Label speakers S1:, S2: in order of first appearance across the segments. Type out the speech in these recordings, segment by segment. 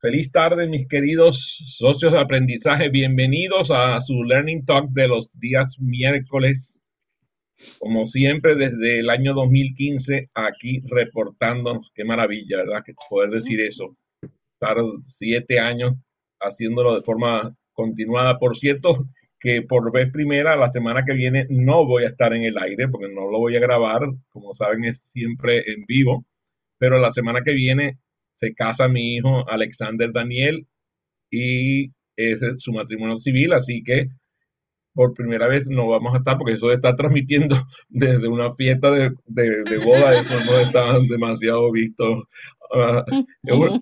S1: Feliz tarde, mis queridos socios de aprendizaje. Bienvenidos a su Learning Talk de los días miércoles. Como siempre, desde el año 2015, aquí reportándonos. Qué maravilla, ¿verdad? Que poder decir eso. Estar 7 años haciéndolo de forma continuada. Por cierto, que por vez primera, la semana que viene no voy a estar en el aire porque no lo voy a grabar. Como saben, es siempre en vivo. Pero la semana que viene se casa mi hijo Alexander Daniel y es su matrimonio civil, así que por primera vez no vamos a estar, porque eso de estar transmitiendo desde una fiesta de boda, eso no está demasiado visto.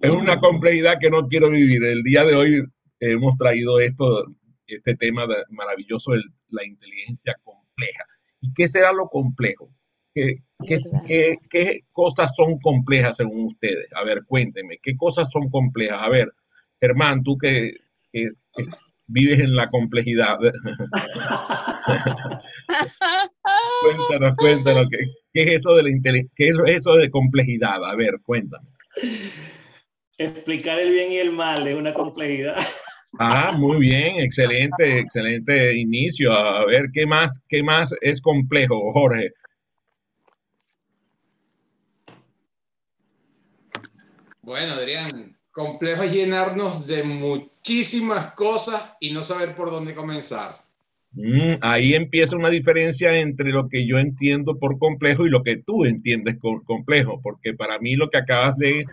S1: Es una complejidad que no quiero vivir. El día de hoy hemos traído este tema maravilloso de la inteligencia compleja. ¿Y qué será lo complejo? ¿Qué,
S2: Es
S1: qué,
S2: verdad.
S1: qué cosas son complejas según ustedes? A ver, cuéntenme, ¿qué cosas son complejas? A ver, Germán, tú que vives en la complejidad. Cuéntanos, ¿qué es eso de qué es eso de complejidad? A ver, cuéntame.
S3: Explicar el bien y el mal es una complejidad.
S1: Ah, muy bien, excelente inicio. A ver, qué más es complejo, Jorge?
S4: Bueno, Adrián, complejo es llenarnos de muchísimas cosas y no saber por dónde comenzar.
S1: Ahí empieza una diferencia entre lo que yo entiendo por complejo y lo que tú entiendes por complejo, porque para mí lo que acabas de,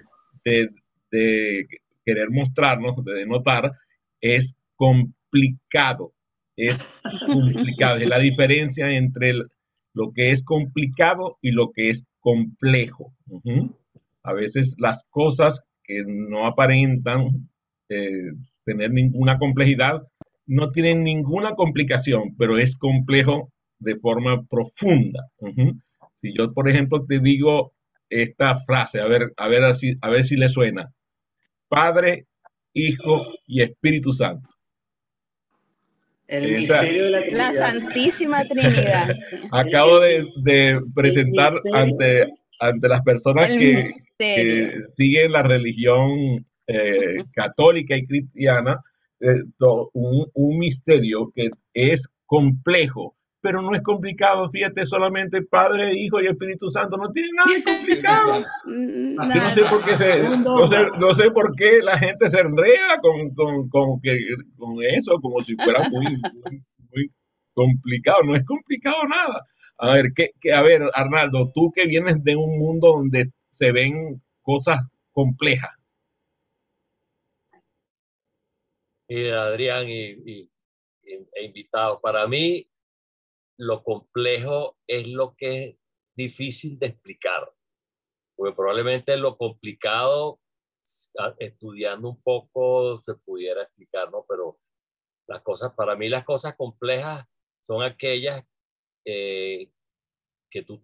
S1: de querer mostrarnos, de denotar, es complicado. Es complicado. Es la diferencia entre lo que es complicado y lo que es complejo. A veces las cosas que no aparentan eh, tener ninguna complejidad no tienen ninguna complicación, pero es complejo de forma profunda. Si yo, por ejemplo, te digo esta frase, a ver si le suena. Padre, Hijo y Espíritu Santo.
S3: El
S1: Esa,
S3: misterio de la
S2: La
S3: Trinidad.
S2: Santísima Trinidad.
S1: acabo de
S3: El
S1: presentar
S3: misterio.
S1: ante las personas
S2: El
S1: que
S2: misterio.
S1: siguen la religión católica y cristiana un misterio que es complejo, pero no es complicado. Fíjate, solamente Padre, Hijo y Espíritu Santo. No tiene nada de complicado.
S4: Exacto.
S1: Yo no sé por qué
S3: Un dogma.
S1: no sé por qué la gente se enreda con eso, como si fuera muy complicado. No es complicado nada. A ver, a ver, Arnaldo, tú que vienes de un mundo donde se ven cosas complejas.
S5: Y Adrián e invitados. Para mí, lo complejo es lo que es difícil de explicar, porque probablemente lo complicado, estudiando un poco, se pudiera explicar, ¿no? Pero para mí las cosas complejas son aquellas eh, que tú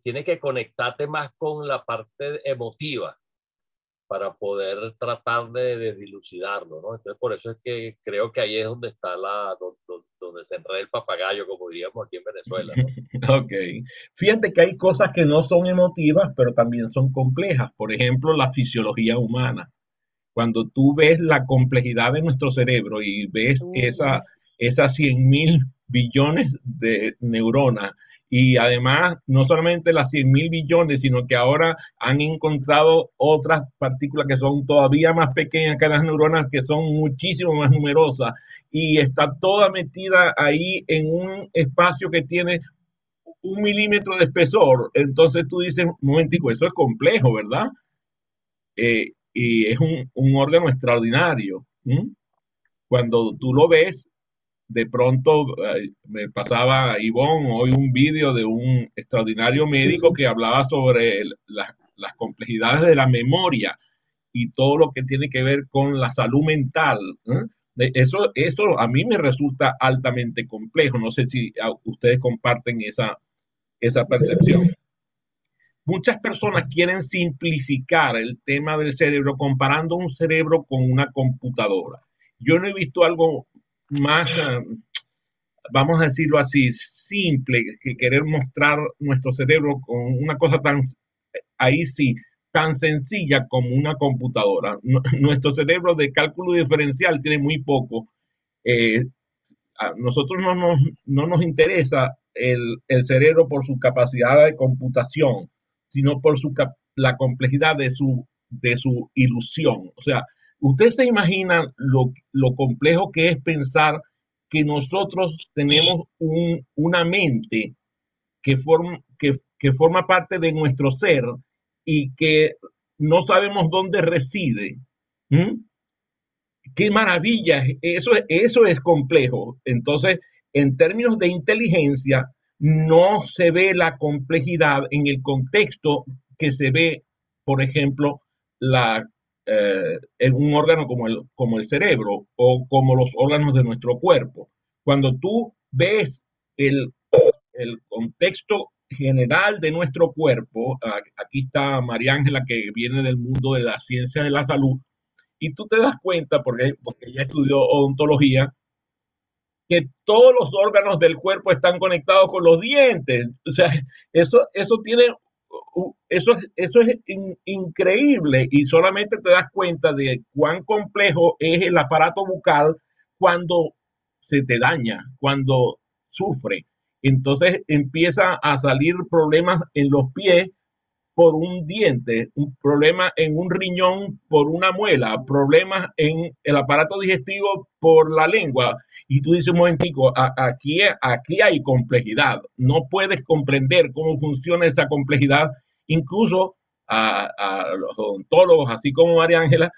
S5: tienes que conectarte más con la parte emotiva para poder tratar de dilucidarlo, ¿no? Entonces, por eso es que creo que ahí es donde está donde se enreda el papagayo, como diríamos aquí en Venezuela, ¿no?
S1: Ok. Fíjate que hay cosas que no son emotivas, pero también son complejas. Por ejemplo, la fisiología humana. Cuando tú ves la complejidad de nuestro cerebro y ves esas 100.000 billones de neuronas, y además no solamente las 100.000 billones, sino que ahora han encontrado otras partículas que son todavía más pequeñas que las neuronas, que son muchísimo más numerosas, y está toda metida ahí en un espacio que tiene 1 milímetro de espesor. Entonces tú dices, un momentico, eso es complejo, ¿verdad? Y es un órgano extraordinario. Cuando tú lo ves, de pronto me pasaba Ivonne hoy un vídeo de un extraordinario médico que hablaba sobre las complejidades de la memoria y todo lo que tiene que ver con la salud mental. Eso a mí me resulta altamente complejo. No sé si ustedes comparten esa percepción. Muchas personas quieren simplificar el tema del cerebro comparando un cerebro con una computadora. Yo no he visto algo más, vamos a decirlo así, simple que querer mostrar nuestro cerebro con una cosa tan, ahí sí, tan sencilla como una computadora. Nuestro cerebro de cálculo diferencial tiene muy poco. A nosotros no nos interesa el cerebro por su capacidad de computación, sino por la complejidad de su ilusión. O sea, usted se imagina lo complejo que es pensar que nosotros tenemos una mente que forma parte de nuestro ser y que no sabemos dónde reside. ¿Mm? ¡Qué maravilla! Eso es complejo. Entonces, en términos de inteligencia, no se ve la complejidad en el contexto que se ve, por ejemplo, en un órgano como el cerebro o como los órganos de nuestro cuerpo. Cuando tú ves el contexto general de nuestro cuerpo, aquí está María Ángela, que viene del mundo de la ciencia de la salud, y tú te das cuenta, porque ella estudió odontología, que todos los órganos del cuerpo están conectados con los dientes. O sea, eso es increíble, y solamente te das cuenta de cuán complejo es el aparato bucal cuando se te daña, cuando sufre. Entonces empieza a salir problemas en los pies por un diente, un problema en un riñón por una muela, problemas en el aparato digestivo por la lengua. Y tú dices, un momentico, aquí hay complejidad. No puedes comprender cómo funciona esa complejidad. Incluso a los odontólogos, así como María Ángela,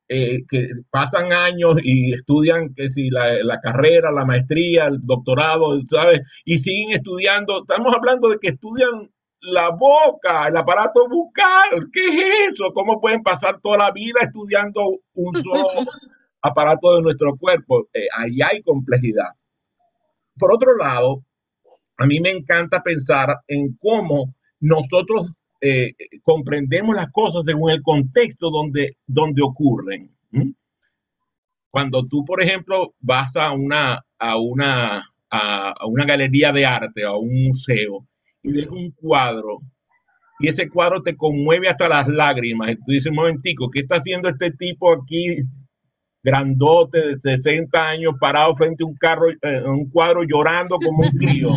S1: que pasan años y estudian que si la carrera, la maestría, el doctorado, ¿sabes? Y siguen estudiando. Estamos hablando de que estudian la boca, el aparato bucal. ¿Qué es eso? ¿Cómo pueden pasar toda la vida estudiando un solo aparato de nuestro cuerpo? Ahí hay complejidad. Por otro lado, a mí me encanta pensar en cómo nosotros comprendemos las cosas según el contexto donde ocurren. ¿Mm? Cuando tú, por ejemplo, vas a una galería de arte, a un museo, y ves un cuadro, y ese cuadro te conmueve hasta las lágrimas, y tú dices, un momentico, ¿qué está haciendo este tipo aquí, grandote, de 60 años, parado frente a un cuadro llorando como un crío?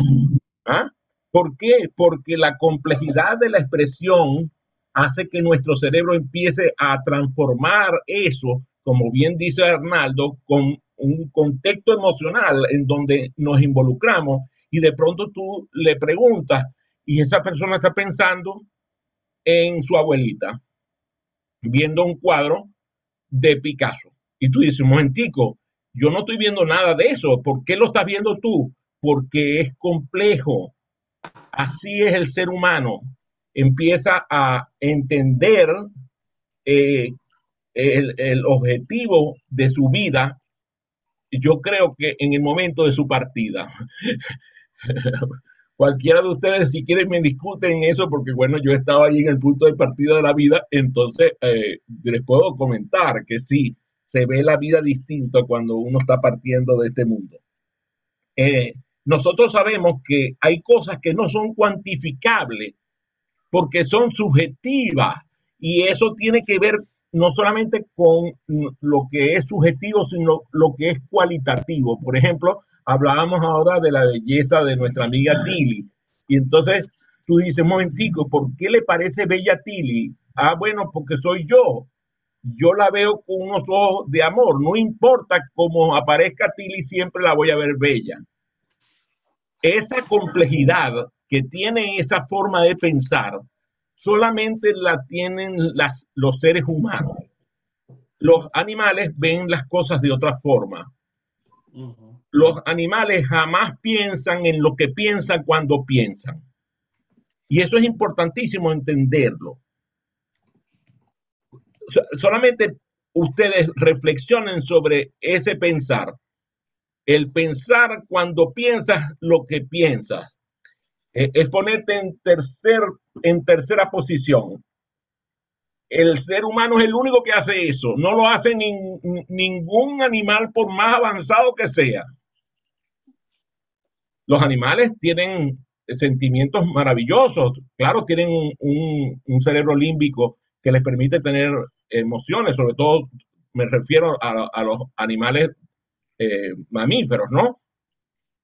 S1: ¿Ah? ¿Por qué? Porque la complejidad de la expresión hace que nuestro cerebro empiece a transformar eso, como bien dice Arnaldo, con un contexto emocional en donde nos involucramos, y de pronto tú le preguntas y esa persona está pensando en su abuelita, viendo un cuadro de Picasso. Y tú dices, un momentico, yo no estoy viendo nada de eso. ¿Por qué lo estás viendo tú? Porque es complejo. Así es el ser humano. Empieza a entender eh, el objetivo de su vida, yo creo que en el momento de su partida. Cualquiera de ustedes, si quieren, me discuten eso, porque bueno, yo estaba ahí en el punto de partida de la vida, entonces les puedo comentar que sí, se ve la vida distinta cuando uno está partiendo de este mundo. Nosotros sabemos que hay cosas que no son cuantificables porque son subjetivas, y eso tiene que ver no solamente con lo que es subjetivo, sino lo que es cualitativo. Por ejemplo, hablábamos ahora de la belleza de nuestra amiga Tilly, y entonces tú dices, un momentico, ¿por qué le parece bella Tilly? Ah, bueno, porque soy yo. Yo la veo con unos ojos de amor. No importa cómo aparezca Tilly, siempre la voy a ver bella. Esa complejidad que tiene esa forma de pensar solamente la tienen los seres humanos. Los animales ven las cosas de otra forma. Los animales jamás piensan en lo que piensan cuando piensan. Y eso es importantísimo entenderlo. Solamente ustedes reflexionen sobre ese pensar. El pensar cuando piensas lo que piensas. Es ponerte en tercera posición. El ser humano es el único que hace eso. No lo hace ningún animal, por más avanzado que sea. Los animales tienen sentimientos maravillosos. Claro, tienen un cerebro límbico que les permite tener emociones, sobre todo me refiero a los animales mamíferos, ¿no?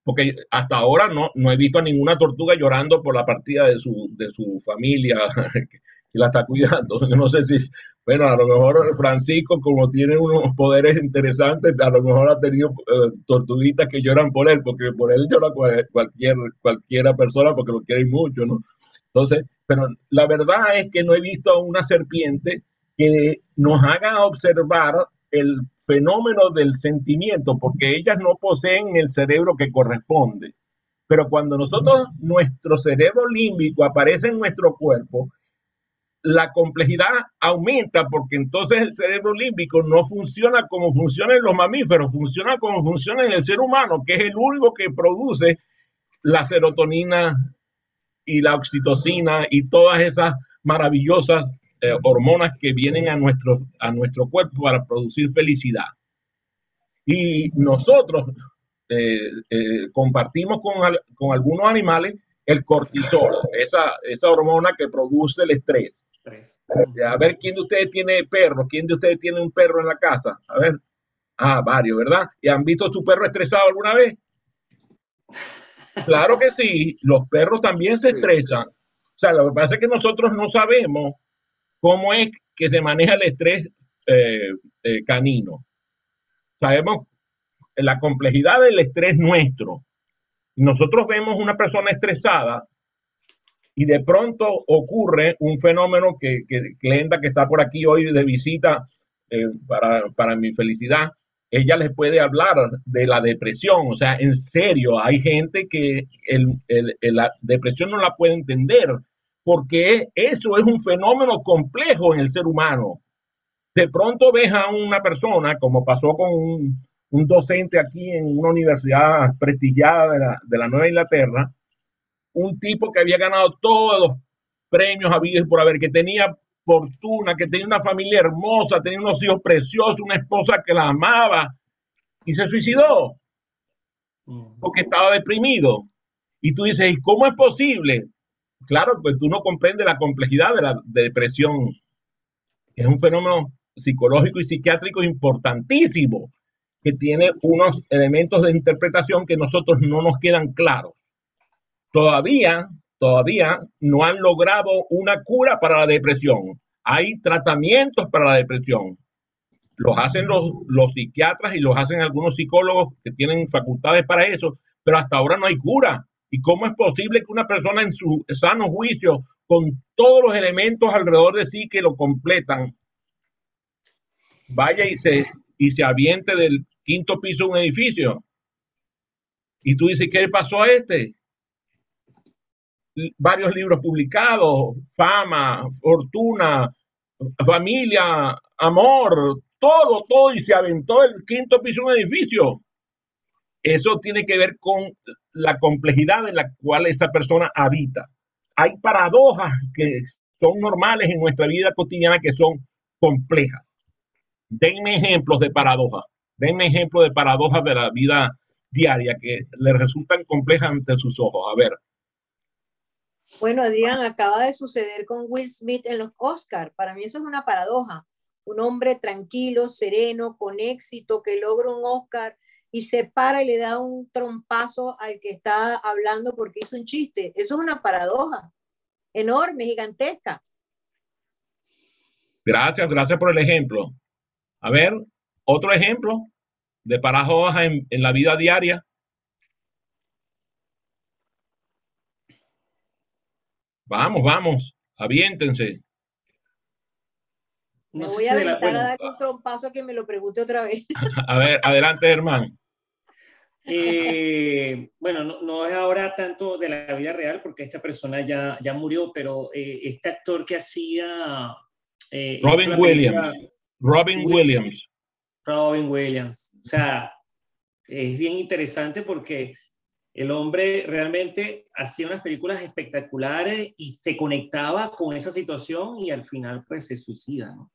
S1: Porque hasta ahora no he visto a ninguna tortuga llorando por la partida de su familia que la está cuidando. Yo no sé si, bueno, a lo mejor Francisco, como tiene unos poderes interesantes, a lo mejor ha tenido tortuguitas que lloran por él, porque por él llora cualquiera persona porque lo quiere mucho, ¿no? Entonces, pero la verdad es que no he visto una serpiente que nos haga observar el fenómeno del sentimiento, porque ellas no poseen el cerebro que corresponde. Pero cuando nuestro cerebro límbico aparece en nuestro cuerpo, la complejidad aumenta, porque entonces el cerebro límbico no funciona como funciona en los mamíferos, funciona como funciona en el ser humano, que es el único que produce la serotonina y la oxitocina y todas esas maravillosas hormonas que vienen a nuestro cuerpo para producir felicidad. Y nosotros compartimos con algunos animales el cortisol, esa hormona que produce el estrés. A ver, ¿quién de ustedes tiene perro? ¿Quién de ustedes tiene un perro en la casa? A ver, varios, ¿verdad? ¿Y han visto a su perro estresado alguna vez? Claro que sí, los perros también se estresan. O sea, lo que pasa es que nosotros no sabemos cómo es que se maneja el estrés canino. Sabemos la complejidad del estrés nuestro. Nosotros vemos una persona estresada y de pronto ocurre un fenómeno que Glenda, que está por aquí hoy de visita, para mi felicidad, ella les puede hablar de la depresión. O sea, en serio, hay gente que la depresión no la puede entender, porque eso es un fenómeno complejo en el ser humano. De pronto ves a una persona, como pasó con un docente aquí en una universidad prestigiada de la Nueva Inglaterra, un tipo que había ganado todos los premios habidos y por haber, que tenía fortuna, que tenía una familia hermosa, tenía unos hijos preciosos, una esposa que la amaba, y se suicidó porque estaba deprimido. Y tú dices, ¿y cómo es posible? Claro, pues tú no comprendes la complejidad de la depresión. Es un fenómeno psicológico y psiquiátrico importantísimo, que tiene unos elementos de interpretación que nosotros no nos quedan claros. Todavía no han logrado una cura para la depresión. Hay tratamientos para la depresión. Los hacen los psiquiatras y los hacen algunos psicólogos que tienen facultades para eso, pero hasta ahora no hay cura. ¿Y cómo es posible que una persona en su sano juicio, con todos los elementos alrededor de sí que lo completan, vaya y se aviente del quinto piso de un edificio? Y tú dices, ¿qué le pasó a este? Varios libros publicados, fama, fortuna, familia, amor, todo, y se aventó el quinto piso de un edificio. Eso tiene que ver con la complejidad en la cual esa persona habita. Hay paradojas que son normales en nuestra vida cotidiana que son complejas. Denme ejemplos de paradojas. Denme ejemplos de paradojas de la vida diaria que le resultan complejas ante sus ojos. A ver.
S2: Bueno, Adrián, acaba de suceder con Will Smith en los Oscars. Para mí eso es una paradoja. Un hombre tranquilo, sereno, con éxito, que logra un Oscar y se para y le da un trompazo al que está hablando porque hizo un chiste. Eso es una paradoja enorme, gigantesca.
S1: Gracias por el ejemplo. A ver, otro ejemplo de paradoja en la vida diaria. Vamos, aviéntense.
S2: Me voy a aventar a dar un trompazo a que me lo pregunte otra vez.
S1: A ver, adelante, Germán.
S3: Bueno, no es ahora tanto de la vida real porque esta persona ya murió, pero este actor que hacía...
S1: Robin Williams.
S3: O sea, es bien interesante porque el hombre realmente hacía unas películas espectaculares y se conectaba con esa situación y al final pues se suicida, ¿no?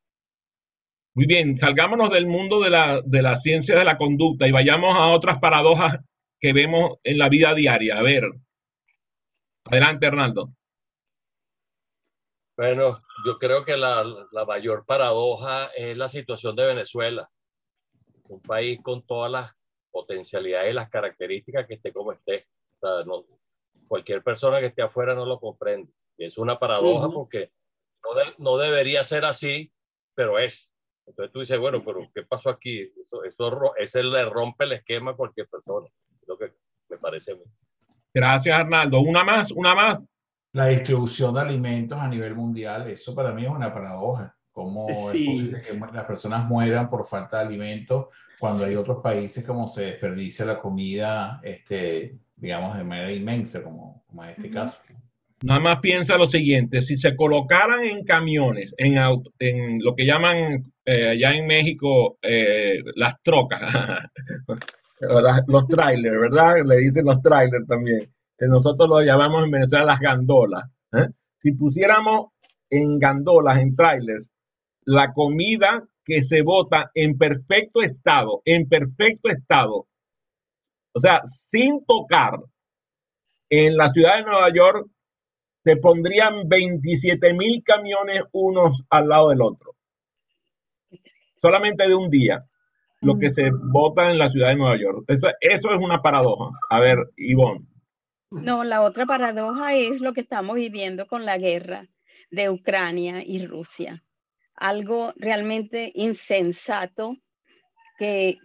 S1: Muy bien, salgámonos del mundo de la ciencia de la conducta y vayamos a otras paradojas que vemos en la vida diaria. A ver, adelante, Hernando.
S5: Bueno, yo creo que la mayor paradoja es la situación de Venezuela, un país con todas las potencialidades y las características que esté como esté. O sea, cualquier persona que esté afuera no lo comprende. Y es una paradoja porque no debería ser así, pero es. Entonces tú dices, bueno, pero ¿qué pasó aquí? Eso le rompe el esquema a cualquier persona. Es lo que me parece a mí.
S1: Gracias, Arnaldo. Una más, una más.
S6: La distribución de alimentos a nivel mundial, eso para mí es una paradoja. ¿Cómo es
S3: Sí.
S6: posible que las personas mueran por falta de alimentos cuando hay otros países como se desperdicia la comida, digamos, de manera inmensa, como en este caso?
S1: Nada más piensa lo siguiente, si se colocaran en camiones, en lo que llaman allá en México las trocas, los trailers, ¿verdad? Le dicen los trailers también. Nosotros lo llamamos en Venezuela las gandolas. ¿Eh? Si pusiéramos en gandolas, en trailers, la comida que se bota en perfecto estado, o sea, sin tocar, en la ciudad de Nueva York se pondrían 27,000 camiones unos al lado del otro. Solamente de un día, lo que se vota en la ciudad de Nueva York. Eso es una paradoja. A ver, Ivonne.
S7: No, la otra paradoja es lo que estamos viviendo con la guerra de Ucrania y Rusia. Algo realmente insensato que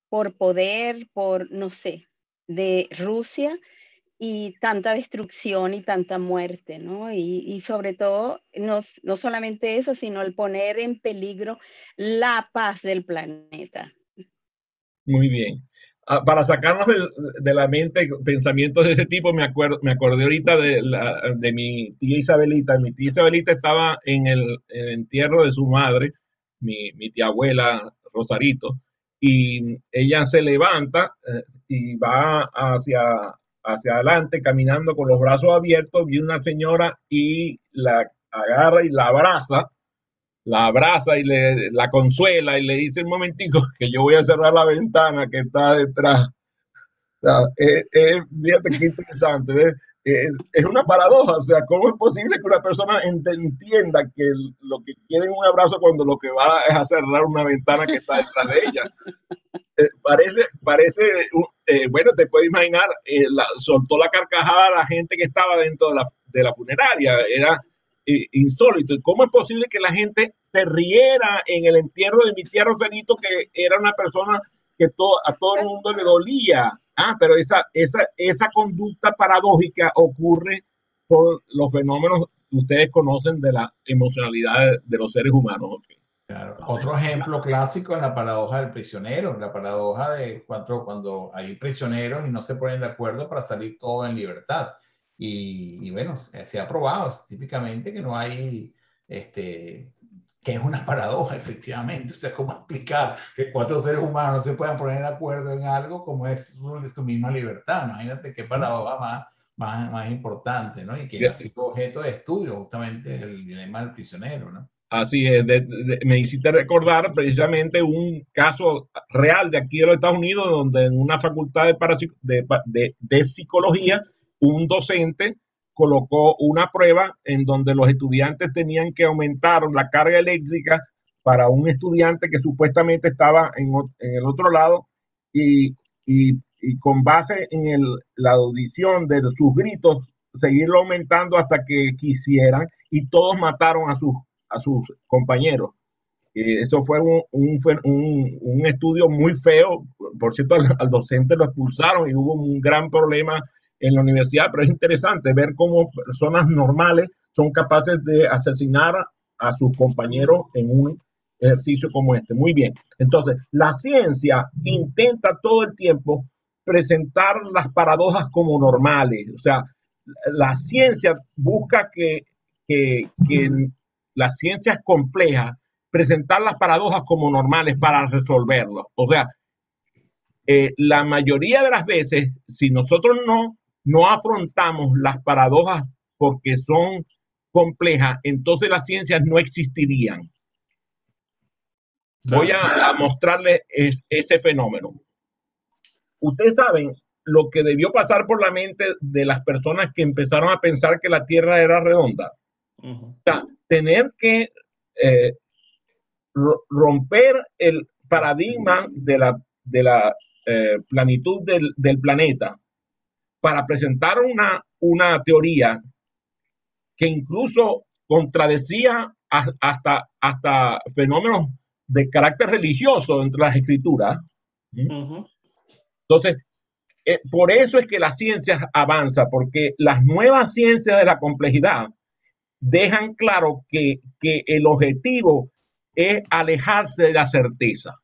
S7: por poder, no sé, de Rusia y tanta destrucción y tanta muerte, ¿no? Y sobre todo, no solamente eso, sino el poner en peligro la paz del planeta.
S1: Muy bien. Para sacarnos de la mente pensamientos de ese tipo, me acordé ahorita de mi tía Isabelita. Mi tía Isabelita estaba en el entierro de su madre, mi tía abuela Rosarito, y ella se levanta y va hacia adelante caminando con los brazos abiertos, y una señora y la agarra y la abraza y la consuela y le dice un momentico que yo voy a cerrar la ventana que está detrás. O sea, fíjate qué interesante, ¿ves? Es una paradoja, o sea, ¿cómo es posible que una persona entienda que lo que quiere es un abrazo cuando lo que va es a cerrar una ventana que está detrás de ella? Parece bueno, te puedes imaginar, soltó la carcajada a la gente que estaba dentro de la funeraria, era insólito. ¿Y cómo es posible que la gente se riera en el entierro de mi tía Rosarito, que era una persona que a todo el mundo le dolía? Pero esa conducta paradójica ocurre por los fenómenos que ustedes conocen de la emocionalidad de los seres humanos. ¿Okay?
S6: Claro. Otro ejemplo clásico es la paradoja del prisionero, la paradoja de cuando hay prisioneros y no se ponen de acuerdo para salir todos en libertad. Y bueno, se ha probado típicamente que no hay, que es una paradoja, efectivamente. O sea, ¿cómo explicar que 4 seres humanos no se puedan poner de acuerdo en algo como es su misma libertad? Imagínate qué paradoja más importante, ¿no? Y que ha sido objeto de estudio justamente el dilema del prisionero, ¿no?
S1: Así es, me hiciste recordar precisamente un caso real de aquí de los Estados Unidos, donde en una facultad de psicología, un docente colocó una prueba en donde los estudiantes tenían que aumentar la carga eléctrica para un estudiante que supuestamente estaba en el otro lado, y con base en la audición de sus gritos, seguirlo aumentando hasta que quisieran, y todos mataron a sus compañeros. Eso fue un estudio muy feo. Por cierto, al docente lo expulsaron y hubo un gran problema en la universidad, pero es interesante ver cómo personas normales son capaces de asesinar a sus compañeros en un ejercicio como este. Muy bien. Entonces, la ciencia intenta todo el tiempo presentar las paradojas como normales. O sea, la ciencia busca que las ciencias complejas, presentar las paradojas como normales para resolverlos. O sea, la mayoría de las veces, si nosotros no afrontamos las paradojas porque son complejas, entonces las ciencias no existirían. Voy a mostrarles ese fenómeno. Ustedes saben lo que debió pasar por la mente de las personas que empezaron a pensar que la Tierra era redonda.
S3: Ujú.
S1: O sea, tener que romper el paradigma de la planitud del planeta para presentar una teoría que incluso contradecía hasta fenómenos de carácter religioso entre las escrituras.
S3: Ujú.
S1: Entonces, por eso es que la ciencia avanza, porque las nuevas ciencias de la complejidad dejan claro que el objetivo es alejarse de la certeza.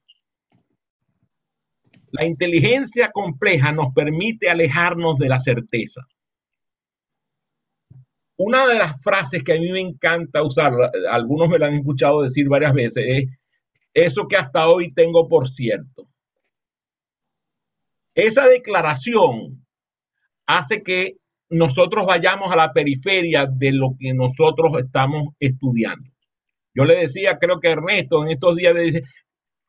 S1: La inteligencia compleja nos permite alejarnos de la certeza. Una de las frases que a mí me encanta usar, algunos me la han escuchado decir varias veces, es eso que hasta hoy tengo por cierto. Esa declaración hace que nosotros vayamos a la periferia de lo que nosotros estamos estudiando. Yo le decía, creo que Ernesto en estos días le dice,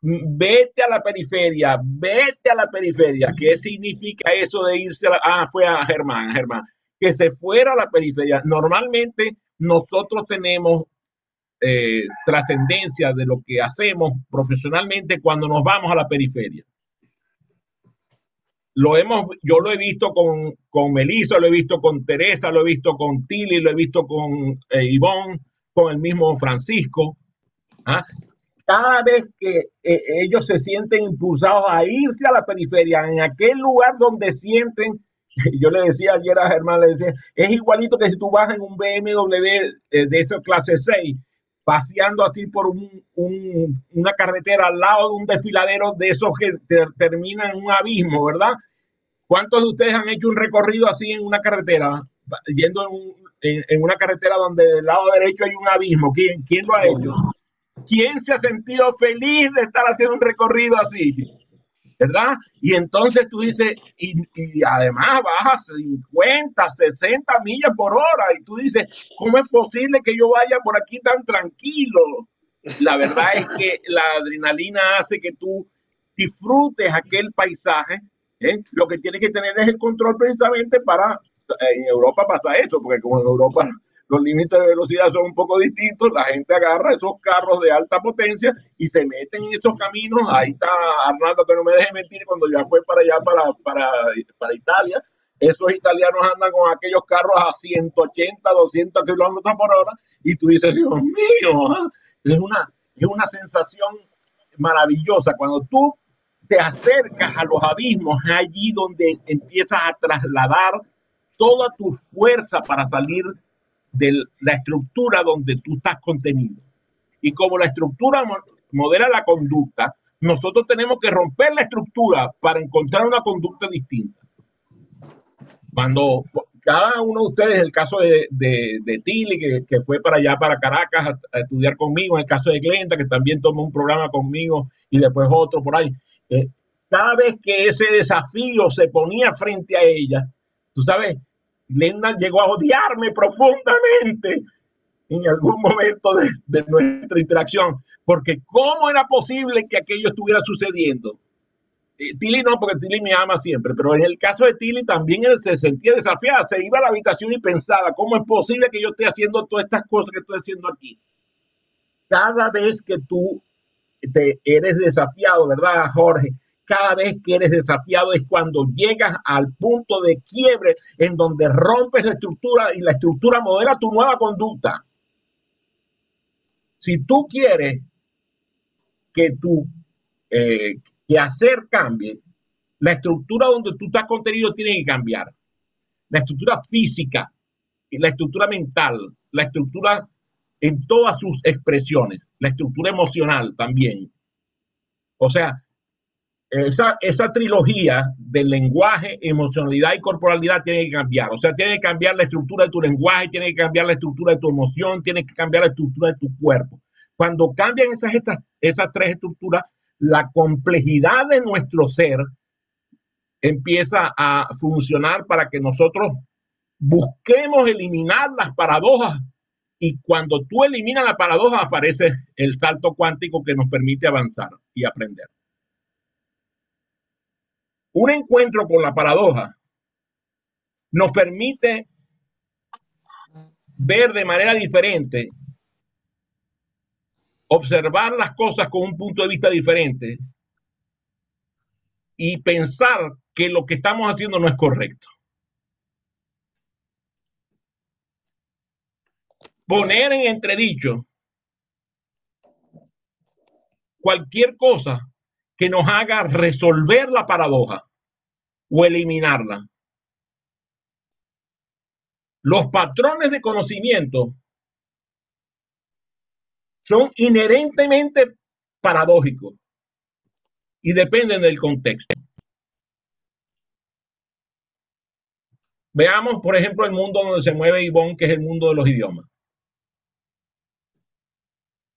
S1: vete a la periferia, vete a la periferia. ¿Qué significa eso de irse a la... fue a Germán, que se fuera a la periferia. Normalmente nosotros tenemos trascendencia de lo que hacemos profesionalmente cuando nos vamos a la periferia. Yo lo he visto con Melissa, lo he visto con Teresa, lo he visto con Tilly, lo he visto con Ivonne, con el mismo Francisco. ¿Ah? Cada vez que ellos se sienten impulsados a irse a la periferia, en aquel lugar donde sienten, yo le decía ayer a Germán, le decía, es igualito que si tú vas en un BMW de esa clase 6, paseando así por una carretera al lado de un desfiladero de esos que termina en un abismo, ¿verdad? ¿Cuántos de ustedes han hecho un recorrido así en una carretera, yendo en una carretera donde del lado derecho hay un abismo? ¿Quién lo ha hecho? ¿Quién se ha sentido feliz de estar haciendo un recorrido así? ¿Verdad? Y entonces tú dices, y además vas a 50, 60 millas por hora, y tú dices, ¿cómo es posible que yo vaya por aquí tan tranquilo? La verdad es que la adrenalina hace que tú disfrutes aquel paisaje. Lo que tienes que tener es el control precisamente para, en Europa pasa eso, porque como en Europa los límites de velocidad son un poco distintos, la gente agarra esos carros de alta potencia y se meten en esos caminos. Ahí está Arnaldo, que no me deje mentir, cuando ya fue para allá, para Italia, esos italianos andan con aquellos carros a 180, 200 kilómetros por hora, y tú dices, Dios mío, es una sensación maravillosa. Cuando tú te acercas a los abismos, allí donde empiezas a trasladar toda tu fuerza para salir de la estructura donde tú estás contenido. Y como la estructura modela la conducta, nosotros tenemos que romper la estructura para encontrar una conducta distinta. Cuando cada uno de ustedes, el caso de Tilly, que fue para allá, para Caracas, a estudiar conmigo, en el caso de Glenda, que también tomó un programa conmigo y después otro por ahí, cada vez que ese desafío se ponía frente a ella, tú sabes, Glenda llegó a odiarme profundamente en algún momento de nuestra interacción, porque ¿cómo era posible que aquello estuviera sucediendo? Tilly no, porque Tilly me ama siempre, pero en el caso de Tilly también él se sentía desafiada, se iba a la habitación y pensaba, ¿cómo es posible que yo esté haciendo todas estas cosas que estoy haciendo aquí? Cada vez que tú eres desafiado, ¿verdad, Jorge? Cada vez que eres desafiado es cuando llegas al punto de quiebre en donde rompes la estructura y la estructura modela tu nueva conducta. Si tú quieres que tu hacer cambie, la estructura donde tú estás contenido tiene que cambiar. La estructura física, la estructura mental, la estructura en todas sus expresiones, la estructura emocional también. O sea, esa trilogía del lenguaje, emocionalidad y corporalidad tiene que cambiar. O sea, tiene que cambiar la estructura de tu lenguaje, tiene que cambiar la estructura de tu emoción, tiene que cambiar la estructura de tu cuerpo. Cuando cambian esas tres estructuras, la complejidad de nuestro ser empieza a funcionar para que nosotros busquemos eliminar las paradojas, y cuando tú eliminas la paradoja aparece el salto cuántico que nos permite avanzar y aprender. Un encuentro con la paradoja nos permite ver de manera diferente, observar las cosas con un punto de vista diferente y pensar que lo que estamos haciendo no es correcto. Poner en entredicho cualquier cosa que nos haga resolver la paradoja o eliminarla. Los patrones de conocimiento son inherentemente paradójicos y dependen del contexto. Veamos, por ejemplo, el mundo donde se mueve Ivonne, que es el mundo de los idiomas.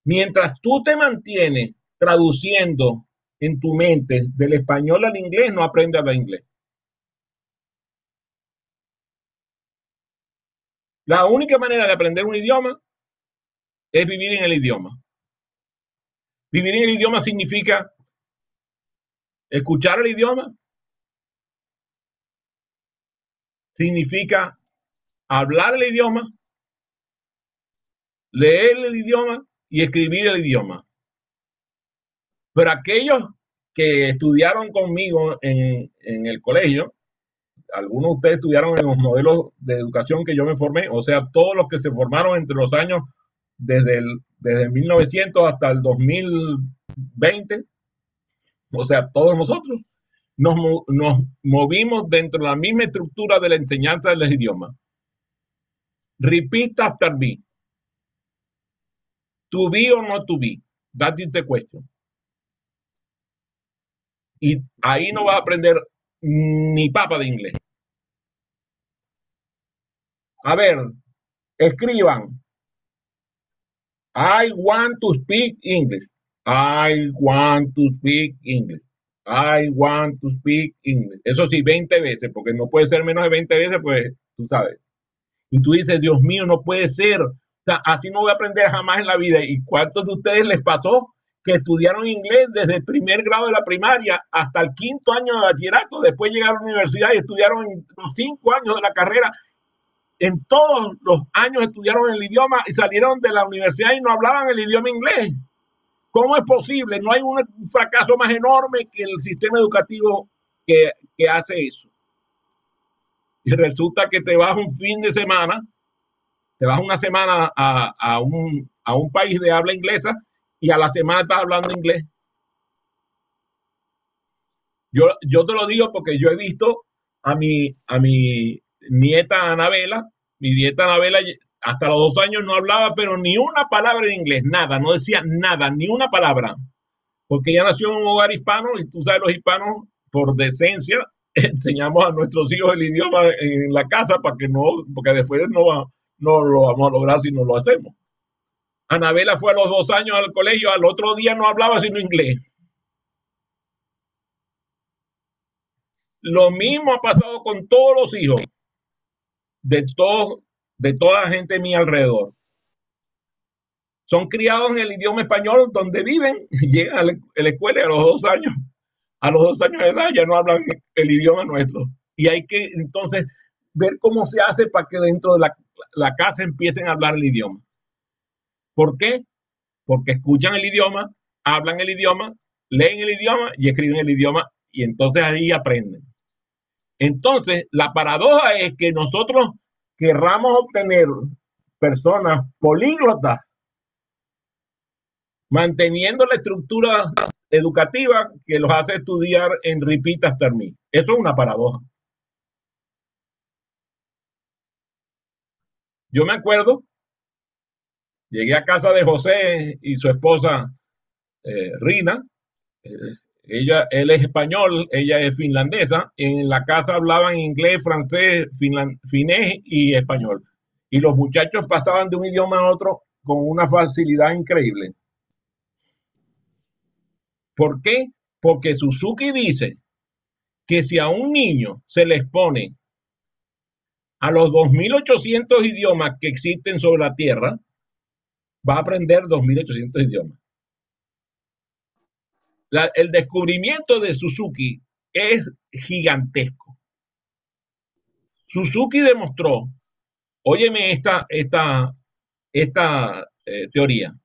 S1: Mientras tú te mantienes traduciendo en tu mente del español al inglés, no aprendes a hablar inglés. La única manera de aprender un idioma es vivir en el idioma. Vivir en el idioma significa escuchar el idioma, significa hablar el idioma, leer el idioma y escribir el idioma. Pero aquellos que estudiaron conmigo en el colegio, algunos de ustedes estudiaron en los modelos de educación que yo me formé, o sea, todos los que se formaron entre los años desde 1900 hasta el 2020, o sea, todos nosotros nos movimos dentro de la misma estructura de la enseñanza de los idiomas. Repeat after me. To be or not to be. That is the question. Y ahí no vas a aprender ni papa de inglés. A ver, escriban. I want to speak English. I want to speak English. I want to speak English. Eso sí, 20 veces, porque no puede ser menos de 20 veces, pues tú sabes. Y tú dices, Dios mío, no puede ser. O sea, así no voy a aprender jamás en la vida. ¿Y cuántos de ustedes les pasó que estudiaron inglés desde el primer grado de la primaria hasta el 5º año de bachillerato? Después llegaron a la universidad y estudiaron los 5 años de la carrera. En todos los años estudiaron el idioma y salieron de la universidad y no hablaban el idioma inglés. ¿Cómo es posible? No hay un fracaso más enorme que el sistema educativo que hace eso. Y resulta que te vas un fin de semana, te vas una semana a un país de habla inglesa y a la semana estás hablando inglés. Yo te lo digo porque yo he visto a mi nieta Anabela, mi nieta Anabela hasta los 2 años no hablaba, pero ni una palabra en inglés, nada, no decía nada, ni una palabra, porque ella nació en un hogar hispano y tú sabes, los hispanos, por decencia, enseñamos a nuestros hijos el idioma en la casa para que no, porque después no lo vamos a lograr si no lo hacemos. Anabela fue a los 2 años al colegio, al otro día no hablaba sino inglés. Lo mismo ha pasado con todos los hijos de toda la gente a mi alrededor. Son criados en el idioma español donde viven, llegan a la escuela y a los 2 años de edad ya no hablan el idioma nuestro. Y hay que entonces ver cómo se hace para que dentro de la casa empiecen a hablar el idioma. ¿Por qué? Porque escuchan el idioma, hablan el idioma, leen el idioma y escriben el idioma y entonces ahí aprenden. Entonces, la paradoja es que nosotros querramos obtener personas políglotas manteniendo la estructura educativa que los hace estudiar en repeat after me. Eso es una paradoja. Yo me acuerdo, llegué a casa de José y su esposa Rina. Él es español, ella es finlandesa. En la casa hablaban inglés, francés, finés y español. Y los muchachos pasaban de un idioma a otro con una facilidad increíble. ¿Por qué? Porque Suzuki dice que si a un niño se le expone a los 2.800 idiomas que existen sobre la Tierra, va a aprender 2.800 idiomas. El descubrimiento de Suzuki es gigantesco. Suzuki demostró Óyeme esta teoría,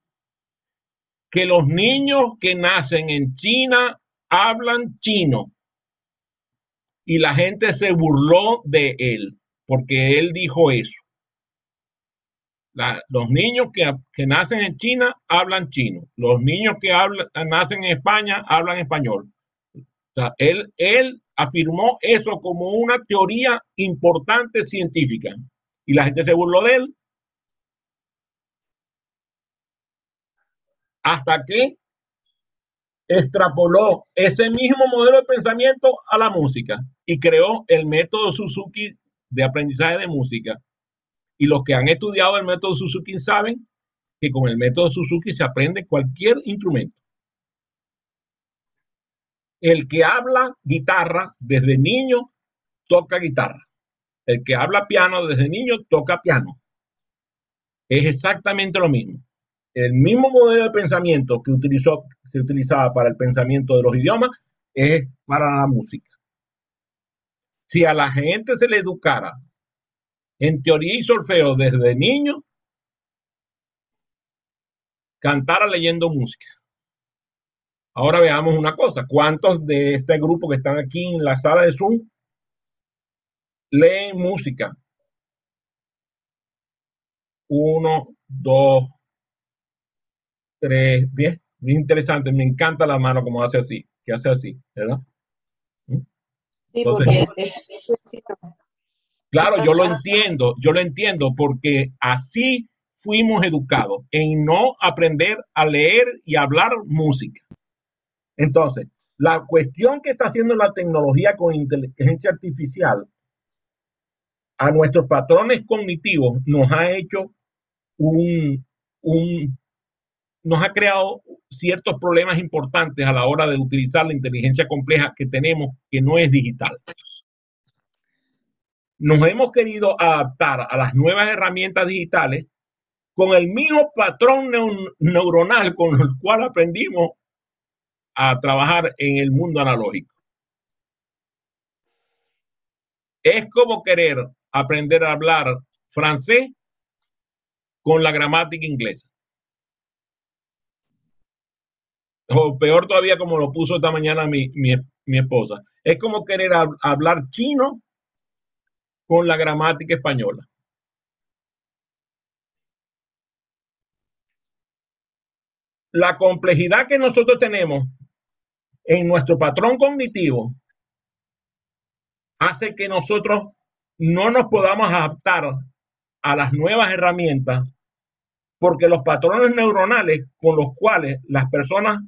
S1: que los niños que nacen en China hablan chino y la gente se burló de él porque él dijo eso. Los niños que nacen en China hablan chino, los niños que nacen en España hablan español. O sea, él afirmó eso como una teoría importante científica y la gente se burló de él hasta que extrapoló ese mismo modelo de pensamiento a la música y creó el método Suzuki de aprendizaje de música. Y los que han estudiado el método Suzuki saben que con el método Suzuki se aprende cualquier instrumento. El que habla guitarra desde niño toca guitarra. El que habla piano desde niño toca piano. Es exactamente lo mismo. El mismo modelo de pensamiento que se utilizaba para el pensamiento de los idiomas es para la música. Si a la gente se le educara en teoría y solfeo desde niño, cantara leyendo música. Ahora veamos una cosa. ¿Cuántos de este grupo que están aquí en la sala de Zoom leen música? 1, 2, 3, 10. Bien interesante. Me encanta la mano como hace así. Que hace así, ¿verdad?
S2: Sí,
S1: Entonces,
S2: porque
S1: claro, yo lo entiendo porque así fuimos educados en no aprender a leer y hablar música. Entonces, la cuestión que está haciendo la tecnología con inteligencia artificial a nuestros patrones cognitivos nos ha hecho nos ha creado ciertos problemas importantes a la hora de utilizar la inteligencia compleja que tenemos, que no es digital. Nos hemos querido adaptar a las nuevas herramientas digitales con el mismo patrón neuronal con el cual aprendimos a trabajar en el mundo analógico. Es como querer aprender a hablar francés con la gramática inglesa. O peor todavía, como lo puso esta mañana mi esposa. Es como querer hablar chino con la gramática española. La complejidad que nosotros tenemos en nuestro patrón cognitivo hace que nosotros no nos podamos adaptar a las nuevas herramientas porque los patrones neuronales con los cuales las personas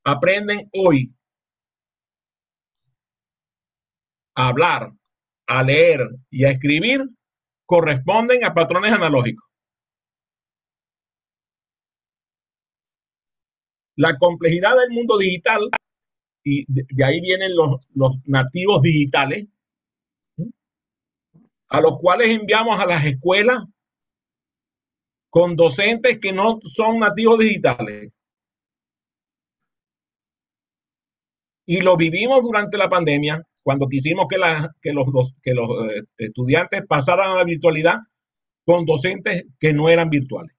S1: aprenden hoy a hablar, a leer y a escribir corresponden a patrones analógicos. La complejidad del mundo digital, y de ahí vienen los nativos digitales, a los cuales enviamos a las escuelas con docentes que no son nativos digitales. Y lo vivimos durante la pandemia, cuando quisimos que los estudiantes pasaran a la virtualidad con docentes que no eran virtuales,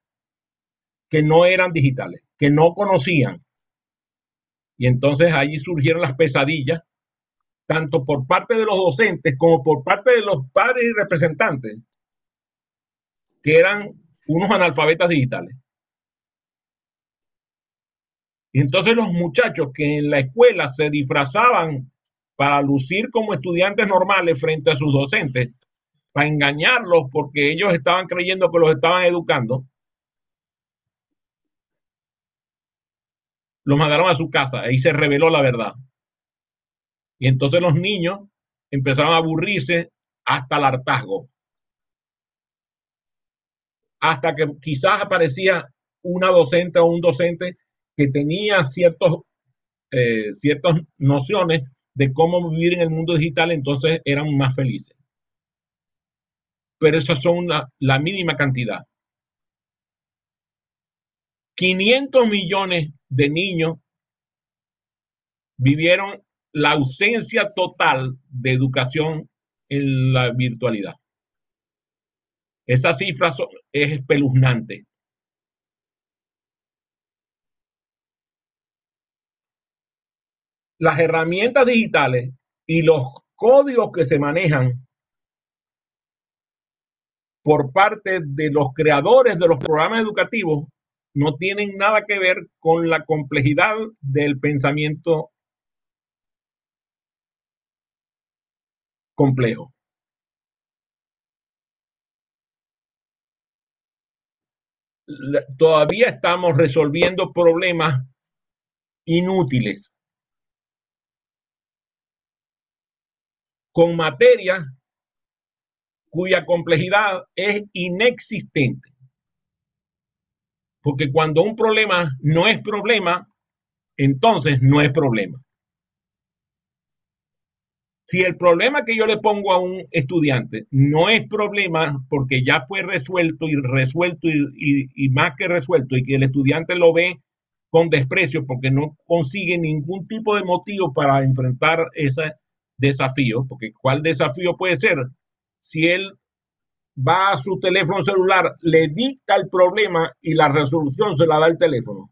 S1: que no eran digitales, que no conocían. Y entonces allí surgieron las pesadillas, tanto por parte de los docentes como por parte de los padres y representantes, que eran unos analfabetas digitales. Y entonces los muchachos que en la escuela se disfrazaban para lucir como estudiantes normales frente a sus docentes, para engañarlos porque ellos estaban creyendo que los estaban educando, los mandaron a su casa. Ahí se reveló la verdad. Y entonces los niños empezaron a aburrirse hasta el hartazgo. Hasta que quizás aparecía una docente o un docente que tenía ciertas nociones de cómo vivir en el mundo digital, entonces eran más felices. Pero esas son la mínima cantidad. 500 millones de niños vivieron la ausencia total de educación en la virtualidad. Esa cifra es espeluznante. Las herramientas digitales y los códigos que se manejan por parte de los creadores de los programas educativos no tienen nada que ver con la complejidad del pensamiento complejo. Todavía estamos resolviendo problemas inútiles con materia cuya complejidad es inexistente. Porque cuando un problema no es problema, entonces no es problema. Si el problema que yo le pongo a un estudiante no es problema porque ya fue resuelto y más que resuelto, y que el estudiante lo ve con desprecio porque no consigue ningún tipo de motivo para enfrentar ese desafío, porque ¿cuál desafío puede ser? Si él va a su teléfono celular, le dicta el problema y la resolución se la da el teléfono.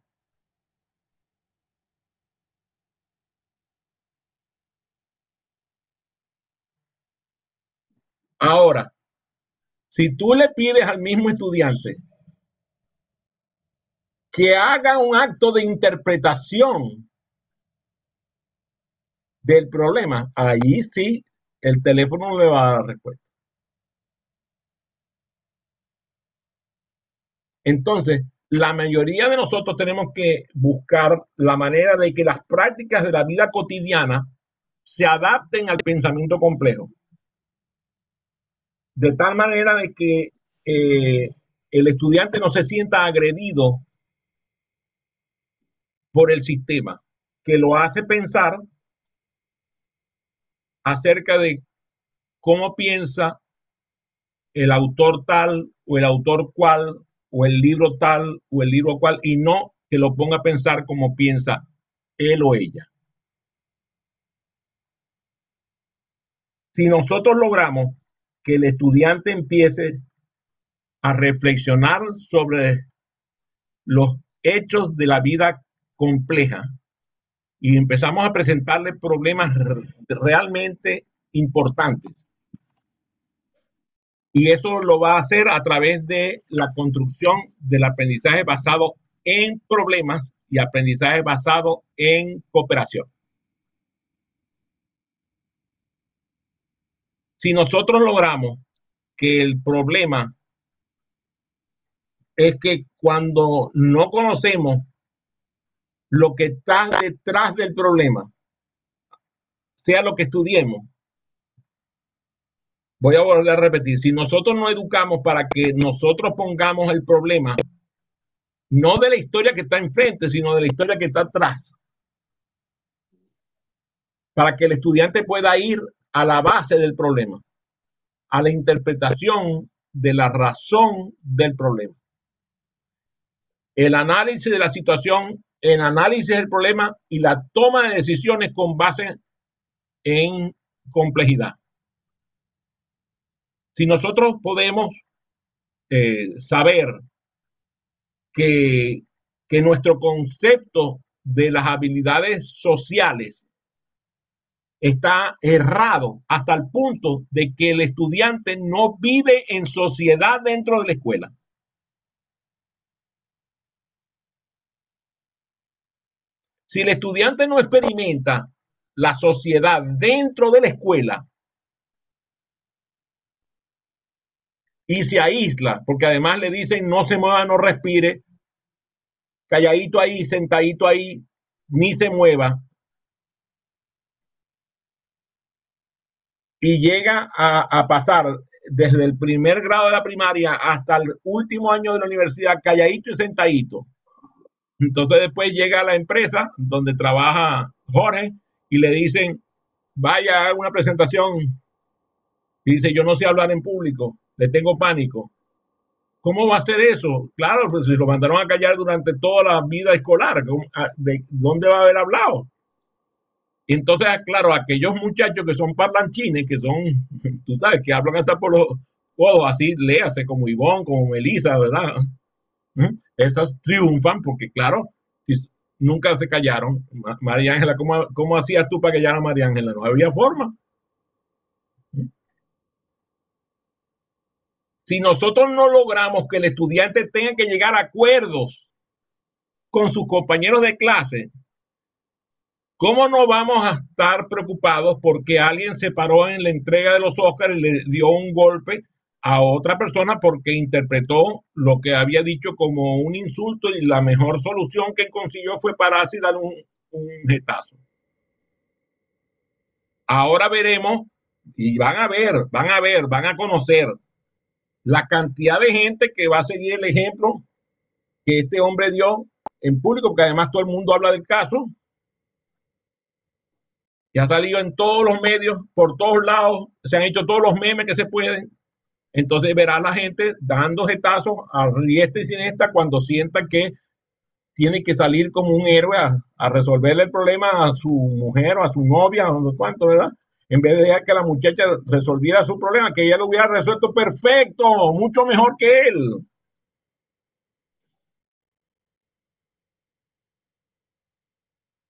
S1: Ahora, si tú le pides al mismo estudiante que haga un acto de interpretación del problema, ahí sí el teléfono no le va a dar respuesta. Entonces, la mayoría de nosotros tenemos que buscar la manera de que las prácticas de la vida cotidiana se adapten al pensamiento complejo. De tal manera de que el estudiante no se sienta agredido por el sistema, que lo hace pensar acerca de cómo piensa el autor tal o el autor cual o el libro tal o el libro cual, y no que lo ponga a pensar como piensa él o ella. Si nosotros logramos que el estudiante empiece a reflexionar sobre los hechos de la vida compleja y empezamos a presentarle problemas realmente importantes, y eso lo va a hacer a través de la construcción del aprendizaje basado en problemas y aprendizaje basado en cooperación. Si nosotros logramos que el problema es que cuando no conocemos lo que está detrás del problema, sea lo que estudiemos, voy a volver a repetir, si nosotros no educamos para que nosotros pongamos el problema, no de la historia que está enfrente, sino de la historia que está atrás, para que el estudiante pueda ir a la base del problema, a la interpretación de la razón del problema. El análisis de la situación, el análisis del problema y la toma de decisiones con base en complejidad. Si nosotros podemos saber que nuestro concepto de las habilidades sociales está errado hasta el punto de que el estudiante no vive en sociedad dentro de la escuela. Si el estudiante no experimenta la sociedad dentro de la escuela y se aísla, porque además le dicen no se mueva, no respire, calladito ahí, sentadito ahí, ni se mueva, y llega a pasar desde el primer grado de la primaria hasta el último año de la universidad calladito y sentadito. Entonces después llega a la empresa donde trabaja Jorge y le dicen, vaya a una presentación, y dice, yo no sé hablar en público, le tengo pánico. ¿Cómo va a hacer eso? Claro, pues si lo mandaron a callar durante toda la vida escolar, ¿de dónde va a haber hablado? Entonces, claro, aquellos muchachos que son parlanchines, que son, tú sabes, que hablan hasta por o así léase como Ivonne, como Melissa, ¿verdad? Esas triunfan porque, claro, si nunca se callaron. María Ángela, ¿cómo hacías tú para callar a María Ángela? No había forma. Si nosotros no logramos que el estudiante tenga que llegar a acuerdos con sus compañeros de clase, ¿cómo no vamos a estar preocupados porque alguien se paró en la entrega de los Óscar y le dio un golpe a otra persona porque interpretó lo que había dicho como un insulto y la mejor solución que consiguió fue pararse y dar un jetazo? Ahora veremos y van a conocer la cantidad de gente que va a seguir el ejemplo que este hombre dio en público, porque además todo el mundo habla del caso. Ya ha salido en todos los medios, por todos lados, se han hecho todos los memes que se pueden. Entonces verá la gente dando jetazos a diestra y siniestra cuando sienta que tiene que salir como un héroe a resolverle el problema a su mujer o a su novia o no sé cuánto, ¿verdad? En vez de dejar que la muchacha resolviera su problema, que ella lo hubiera resuelto perfecto, mucho mejor que él.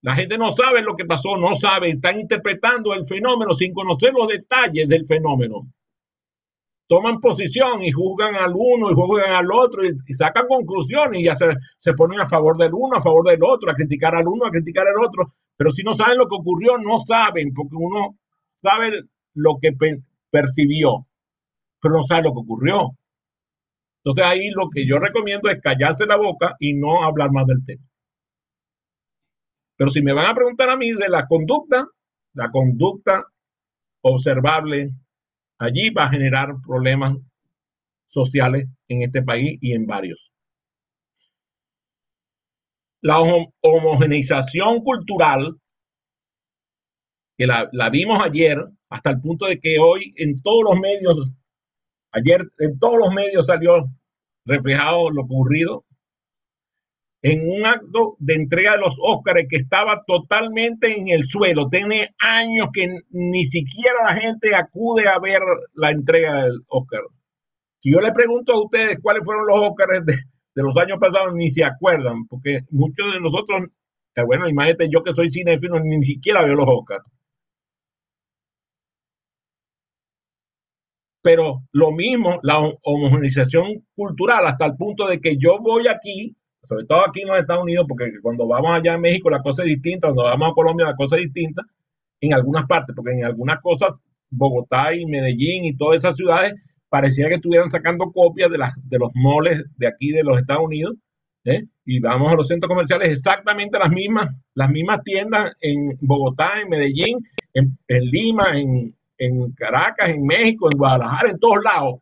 S1: La gente no sabe lo que pasó, no sabe, están interpretando el fenómeno sin conocer los detalles del fenómeno. Toman posición y juzgan al uno y juzgan al otro y sacan conclusiones y ya se ponen a favor del uno, a favor del otro, a criticar al uno, a criticar al otro. Pero si no saben lo que ocurrió, no saben, porque uno sabe lo que percibió, pero no sabe lo que ocurrió. Entonces ahí lo que yo recomiendo es callarse la boca y no hablar más del tema. Pero si me van a preguntar a mí de la conducta observable allí va a generar problemas sociales en este país y en varios. La homogeneización cultural, que la vimos ayer, hasta el punto de que hoy en todos los medios, ayer en todos los medios salió reflejado lo ocurrido, en un acto de entrega de los Óscares que estaba totalmente en el suelo. Tiene años que ni siquiera la gente acude a ver la entrega del Óscar. Si yo le pregunto a ustedes cuáles fueron los Óscares de los años pasados, ni se acuerdan, porque muchos de nosotros, bueno, imagínate yo que soy cinéfilo, ni siquiera veo los Óscares. Pero lo mismo, la homogeneización cultural, hasta el punto de que yo voy aquí, sobre todo aquí en los Estados Unidos, porque cuando vamos allá a México la cosa es distinta, cuando vamos a Colombia la cosa es distinta, en algunas partes, porque en algunas cosas, Bogotá y Medellín y todas esas ciudades, parecía que estuvieran sacando copias de los moles de aquí de los Estados Unidos, ¿eh? Y vamos a los centros comerciales, exactamente las mismas tiendas en Bogotá, en Medellín, en Lima, en Caracas, en México, en Guadalajara, en todos lados.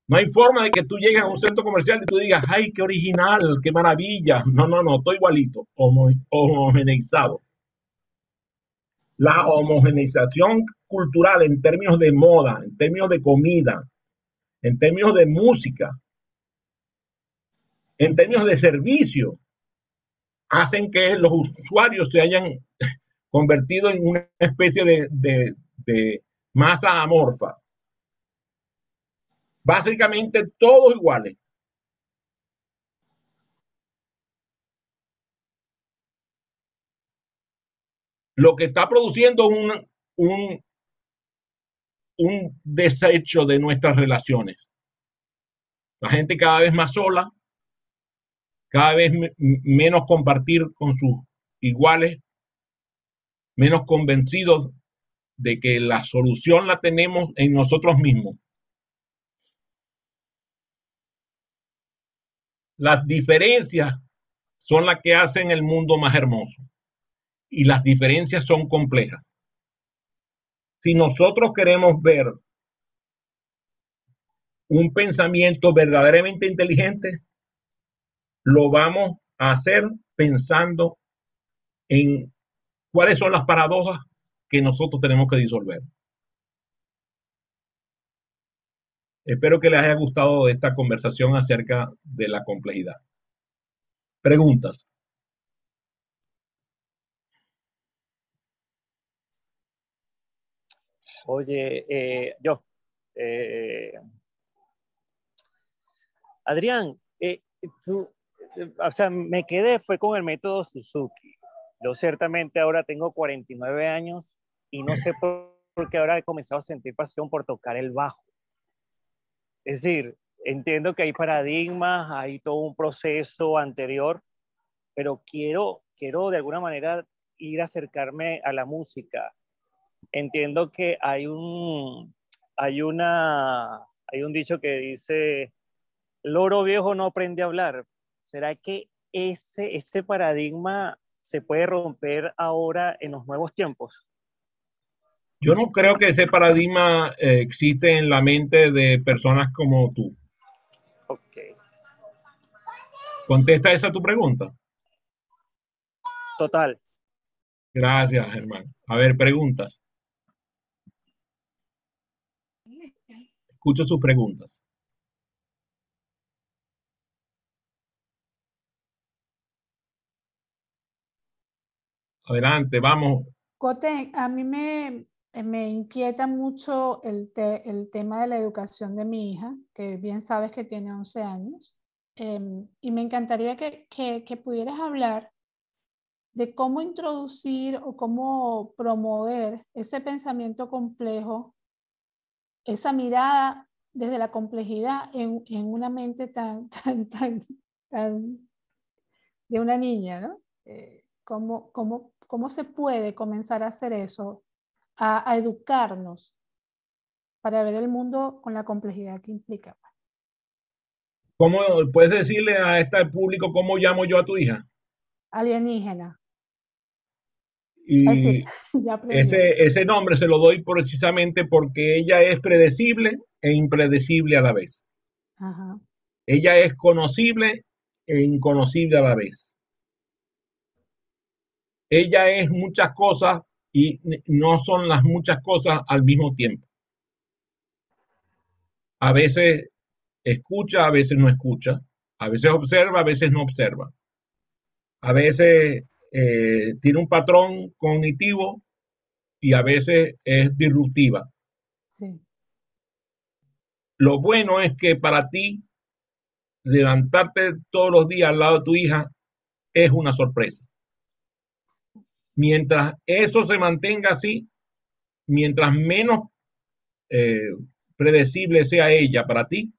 S1: No hay forma de que tú llegues a un centro comercial y tú digas, ay, qué original, qué maravilla. No, no, no, estoy igualito, homogeneizado. La homogeneización cultural en términos de moda, en términos de comida, en términos de música, en términos de servicio, hacen que los usuarios se hayan convertido en una especie de masa amorfa. Básicamente todos iguales. Lo que está produciendo un desecho de nuestras relaciones. La gente cada vez más sola, cada vez menos compartir con sus iguales, menos convencidos de que la solución la tenemos en nosotros mismos. Las diferencias son las que hacen el mundo más hermoso y las diferencias son complejas. Si nosotros queremos ver un pensamiento verdaderamente inteligente, lo vamos a hacer pensando en cuáles son las paradojas que nosotros tenemos que disolver. Espero que les haya gustado esta conversación acerca de la complejidad. Preguntas.
S8: Oye, yo. Adrián, o sea, me quedé fue con el método Suzuki. Yo ciertamente ahora tengo 49 años y no sé por qué ahora he comenzado a sentir pasión por tocar el bajo. Es decir, entiendo que hay paradigmas, hay todo un proceso anterior, pero quiero de alguna manera ir a acercarme a la música. Entiendo que hay un dicho que dice, loro viejo no aprende a hablar. ¿Será que ese paradigma se puede romper ahora en los nuevos tiempos?
S1: Yo no creo que ese paradigma existe en la mente de personas como tú.
S8: Ok.
S1: ¿Contesta esa tu pregunta?
S8: Total.
S1: Gracias, Germán. A ver, preguntas. Escucho sus preguntas. Adelante, vamos.
S9: Coten, a mí me inquieta mucho el tema de la educación de mi hija, que bien sabes que tiene 11 años, y me encantaría que pudieras hablar de cómo introducir o cómo promover ese pensamiento complejo, esa mirada desde la complejidad en una mente tan de una niña, ¿no? ¿Cómo se puede comenzar a hacer eso, a educarnos para ver el mundo con la complejidad que implica?
S1: ¿Cómo puedes decirle a este público cómo llamo yo a tu hija?
S9: Alienígena.
S1: Y
S9: ya aprendió.
S1: ese nombre se lo doy precisamente porque ella es predecible e impredecible a la vez.
S9: Ajá.
S1: Ella es conocible e inconocible a la vez. Ella es muchas cosas y no son las muchas cosas al mismo tiempo. A veces escucha, a veces no escucha, a veces observa, a veces no observa. A veces tiene un patrón cognitivo y a veces es disruptiva.
S9: Sí.
S1: Lo bueno es que para ti levantarte todos los días al lado de tu hija es una sorpresa. Mientras eso se mantenga así, mientras menos predecible sea ella para ti,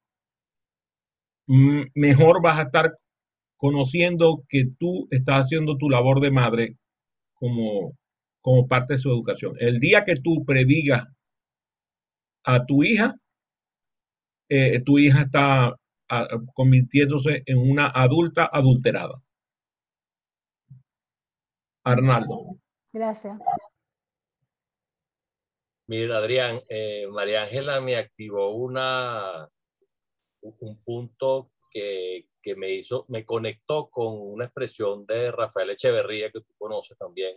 S1: mejor vas a estar conociendo que tú estás haciendo tu labor de madre como parte de su educación. El día que tú predigas a tu hija está convirtiéndose en una adulta adulterada. Arnaldo.
S9: Gracias.
S5: Mira, Adrián, María Ángela me activó un punto que me conectó con una expresión de Rafael Echeverría, que tú conoces también.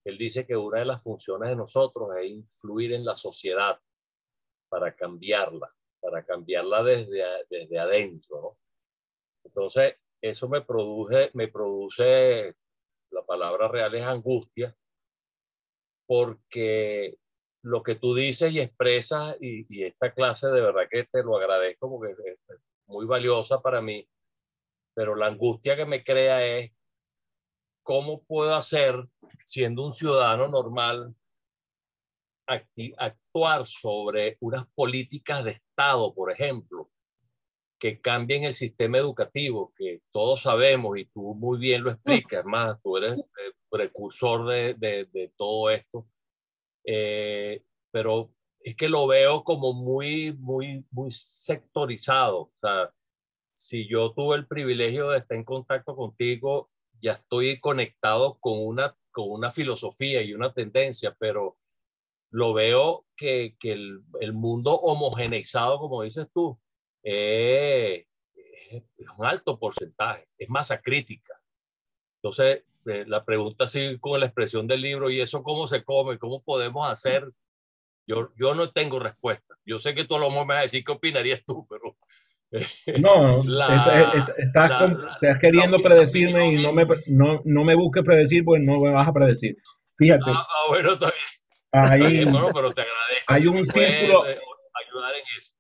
S5: Él dice que una de las funciones de nosotros es influir en la sociedad para cambiarla desde adentro, ¿no? Entonces, eso me produce, la palabra real es angustia, porque lo que tú dices y expresas, y esta clase de verdad que te lo agradezco porque es muy valiosa para mí, pero la angustia que me crea es cómo puedo hacer, siendo un ciudadano normal, actuar sobre unas políticas de Estado, por ejemplo, que cambien el sistema educativo, que todos sabemos, y tú muy bien lo explicas, más tú eres precursor de todo esto, pero es que lo veo como muy sectorizado. O sea, si yo tuve el privilegio de estar en contacto contigo, ya estoy conectado con una filosofía y una tendencia, pero lo veo que el mundo homogeneizado, como dices tú, es un alto porcentaje, es masa crítica. Entonces, la pregunta así con la expresión del libro, ¿y eso cómo se come? ¿Cómo podemos hacer? Yo no tengo respuesta. Yo sé que tú a lo mejor me vas a decir qué opinarías tú, pero...
S1: No, estás queriendo predecirme y no me busques predecir, pues no me vas a predecir. Fíjate.
S5: Bueno, está bien.
S1: Hay,
S5: Bueno, pero te agradezco.
S1: hay un círculo,
S5: ayudar en eso.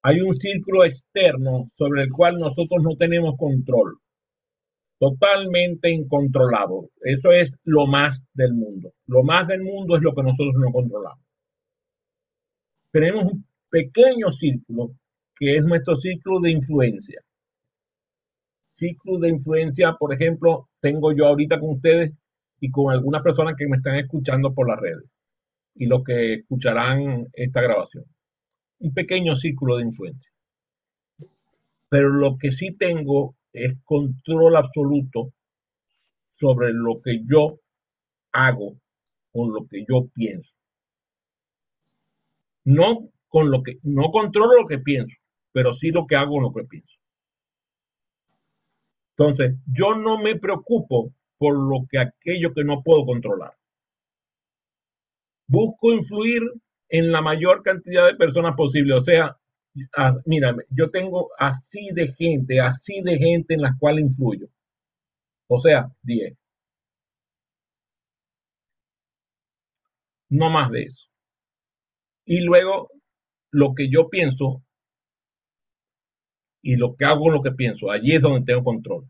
S1: Hay un círculo externo sobre el cual nosotros no tenemos control. Totalmente incontrolado. Eso es lo más del mundo. Lo más del mundo es lo que nosotros no controlamos. Tenemos un pequeño círculo que es nuestro círculo de influencia. Círculo de influencia, por ejemplo, tengo yo ahorita con ustedes y con algunas personas que me están escuchando por las redes y los que escucharán esta grabación. Un pequeño círculo de influencia. Pero lo que sí tengo es control absoluto sobre lo que yo hago con lo que yo pienso. No controlo lo que pienso, pero sí lo que hago con lo que pienso. Entonces, yo no me preocupo por aquello que no puedo controlar. Busco influir en la mayor cantidad de personas posible. O sea, mírame, yo tengo así de gente en las cuales influyo. O sea, 10. No más de eso. Y luego, lo que yo pienso y lo que hago con lo que pienso, allí es donde tengo control.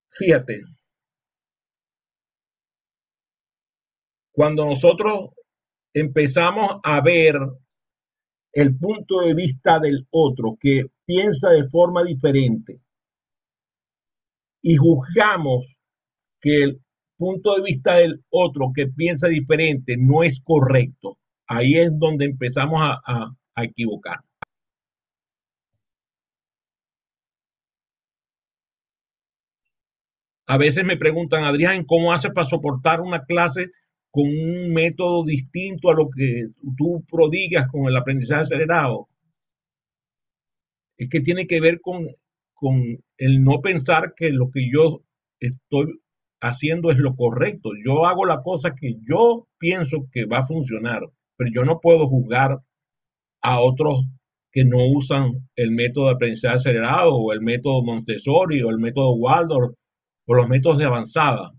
S1: Fíjate, cuando nosotros empezamos a ver el punto de vista del otro que piensa de forma diferente y juzgamos que el punto de vista del otro que piensa diferente no es correcto, ahí es donde empezamos a equivocar. A veces me preguntan, Adrián, ¿cómo haces para soportar una clase con un método distinto a lo que tú prodigas con el aprendizaje acelerado? Es que tiene que ver con el no pensar que lo que yo estoy haciendo es lo correcto. Yo hago la cosa que yo pienso que va a funcionar, pero yo no puedo juzgar a otros que no usan el método de aprendizaje acelerado o el método Montessori o el método Waldorf o los métodos de avanzada.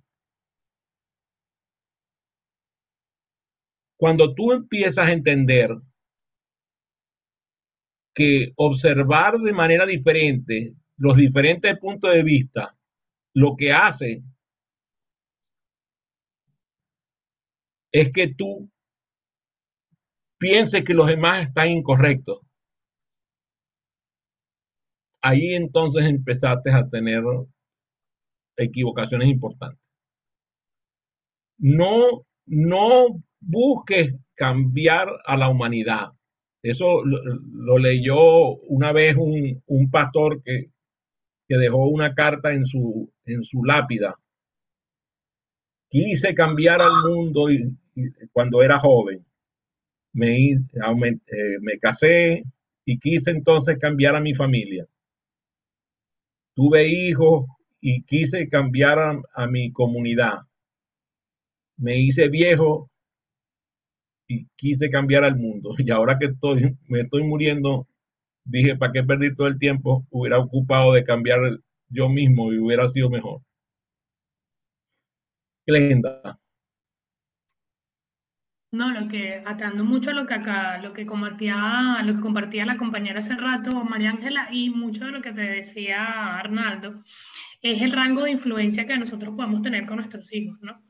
S1: Cuando tú empiezas a entender que observar de manera diferente los diferentes puntos de vista, lo que hace es que tú pienses que los demás están incorrectos. Ahí entonces empezaste a tener equivocaciones importantes. No busques cambiar a la humanidad. Eso lo leyó una vez un pastor que dejó una carta en su lápida. Quise cambiar al mundo y cuando era joven. Me casé y quise entonces cambiar a mi familia. Tuve hijos y quise cambiar a mi comunidad. Me hice viejo y quise cambiar al mundo. Y ahora que me estoy muriendo, dije, ¿para qué perdí todo el tiempo? Hubiera ocupado de cambiar yo mismo y hubiera sido mejor. Glenda.
S10: No, atando mucho a lo que compartía la compañera hace rato, María Ángela, y mucho de lo que te decía Arnaldo, es el rango de influencia que nosotros podemos tener con nuestros hijos, ¿no?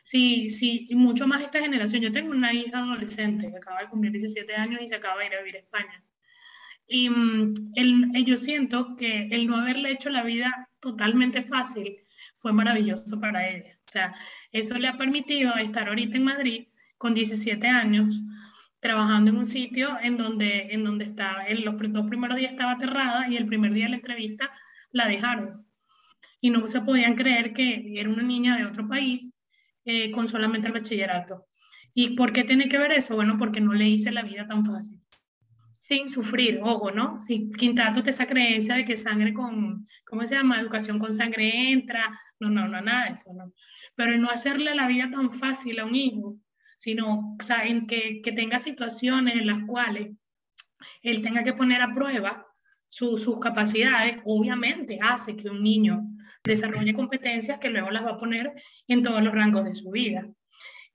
S10: Sí, y mucho más esta generación. Yo tengo una hija adolescente que acaba de cumplir 17 años y se acaba de ir a vivir a España. Y yo siento que el no haberle hecho la vida totalmente fácil fue maravilloso para ella. O sea, eso le ha permitido estar ahorita en Madrid con 17 años, trabajando en un sitio en donde estaba, en los 2 primeros días estaba aterrada y el primer día de la entrevista la dejaron. Y no se podían creer que era una niña de otro país con solamente el bachillerato. ¿Y por qué tiene que ver eso? Bueno, porque no le hice la vida tan fácil. Sin sufrir, ojo, ¿no? Sin quitándote esa creencia de que sangre con, ¿cómo se llama? Educación con sangre entra. No, nada de eso, no. Pero el no hacerle la vida tan fácil a un hijo, sino, o sea, en que tenga situaciones en las cuales él tenga que poner a prueba sus capacidades, obviamente hace que un niño desarrolle competencias que luego las va a poner en todos los rangos de su vida.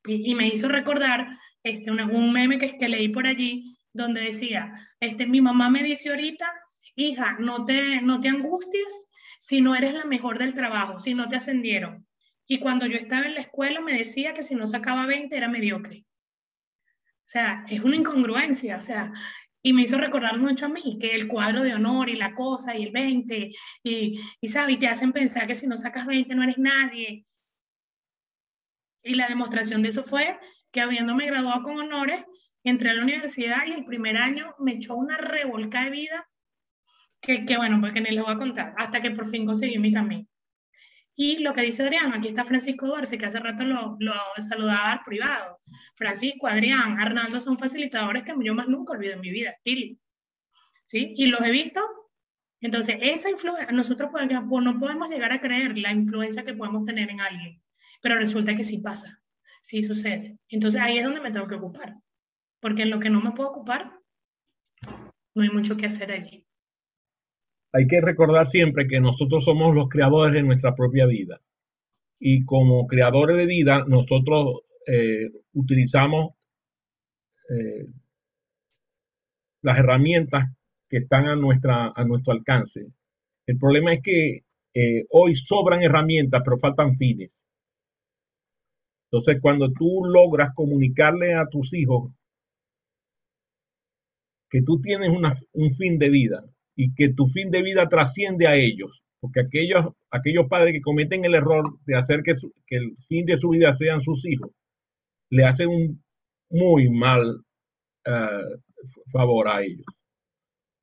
S10: Y me hizo recordar un meme que leí por allí, donde decía, mi mamá me dice ahorita, hija, no te angusties si no eres la mejor del trabajo, si no te ascendieron. Y cuando yo estaba en la escuela me decía que si no sacaba 20 era mediocre. O sea, es una incongruencia, o sea, y me hizo recordar mucho a mí, que el cuadro de honor y la cosa y el 20, ¿sabes? Y te hacen pensar que si no sacas 20 no eres nadie. Y la demostración de eso fue que habiéndome graduado con honores, entré a la universidad y el primer año me echó una revolcada de vida que bueno, pues que ni les voy a contar, hasta que por fin conseguí mi camino. Y lo que dice Adrián, aquí está Francisco Duarte, que hace rato lo saludaba al privado. Francisco, Adrián, Arnaldo son facilitadores que yo más nunca olvido en mi vida, Tilly. ¿Sí? Y los he visto. Entonces, esa influencia, nosotros no podemos llegar a creer la influencia que podemos tener en alguien, pero resulta que sí pasa, sí sucede. Entonces, ahí es donde me tengo que ocupar, porque en lo que no me puedo ocupar, no hay mucho que hacer allí.
S1: Hay que recordar siempre que nosotros somos los creadores de nuestra propia vida. Y como creadores de vida, nosotros utilizamos las herramientas que están a nuestro alcance. El problema es que hoy sobran herramientas, pero faltan fines. Entonces, cuando tú logras comunicarle a tus hijos que tú tienes un fin de vida y que tu fin de vida trasciende a ellos, porque aquellos padres que cometen el error de hacer que el fin de su vida sean sus hijos, le hacen un muy mal favor a ellos.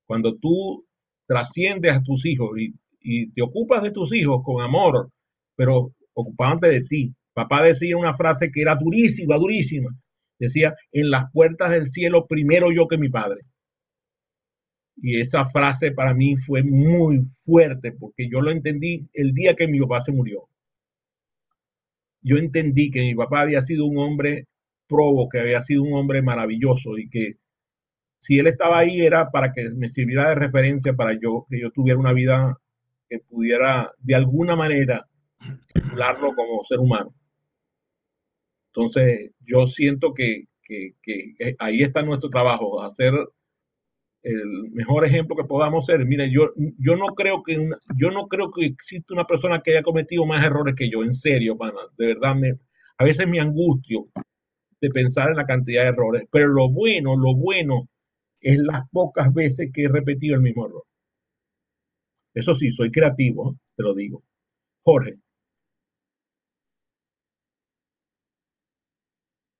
S1: Cuando tú trasciendes a tus hijos y te ocupas de tus hijos con amor, pero ocupándote de ti. Papá decía una frase que era durísima, durísima. Decía, en las puertas del cielo primero yo que mi padre. Y esa frase para mí fue muy fuerte porque yo lo entendí el día que mi papá se murió. Yo entendí que mi papá había sido un hombre probo, que había sido un hombre maravilloso y que si él estaba ahí era para que me sirviera de referencia para que yo tuviera una vida que pudiera de alguna manera estimularlo como ser humano. Entonces yo siento que ahí está nuestro trabajo, hacer el mejor ejemplo que podamos ser. Mire, yo no creo que exista una persona que haya cometido más errores que yo, en serio, pana, de verdad a veces me angustio de pensar en la cantidad de errores, pero lo bueno es las pocas veces que he repetido el mismo error. Eso sí, soy creativo, te lo digo. Jorge.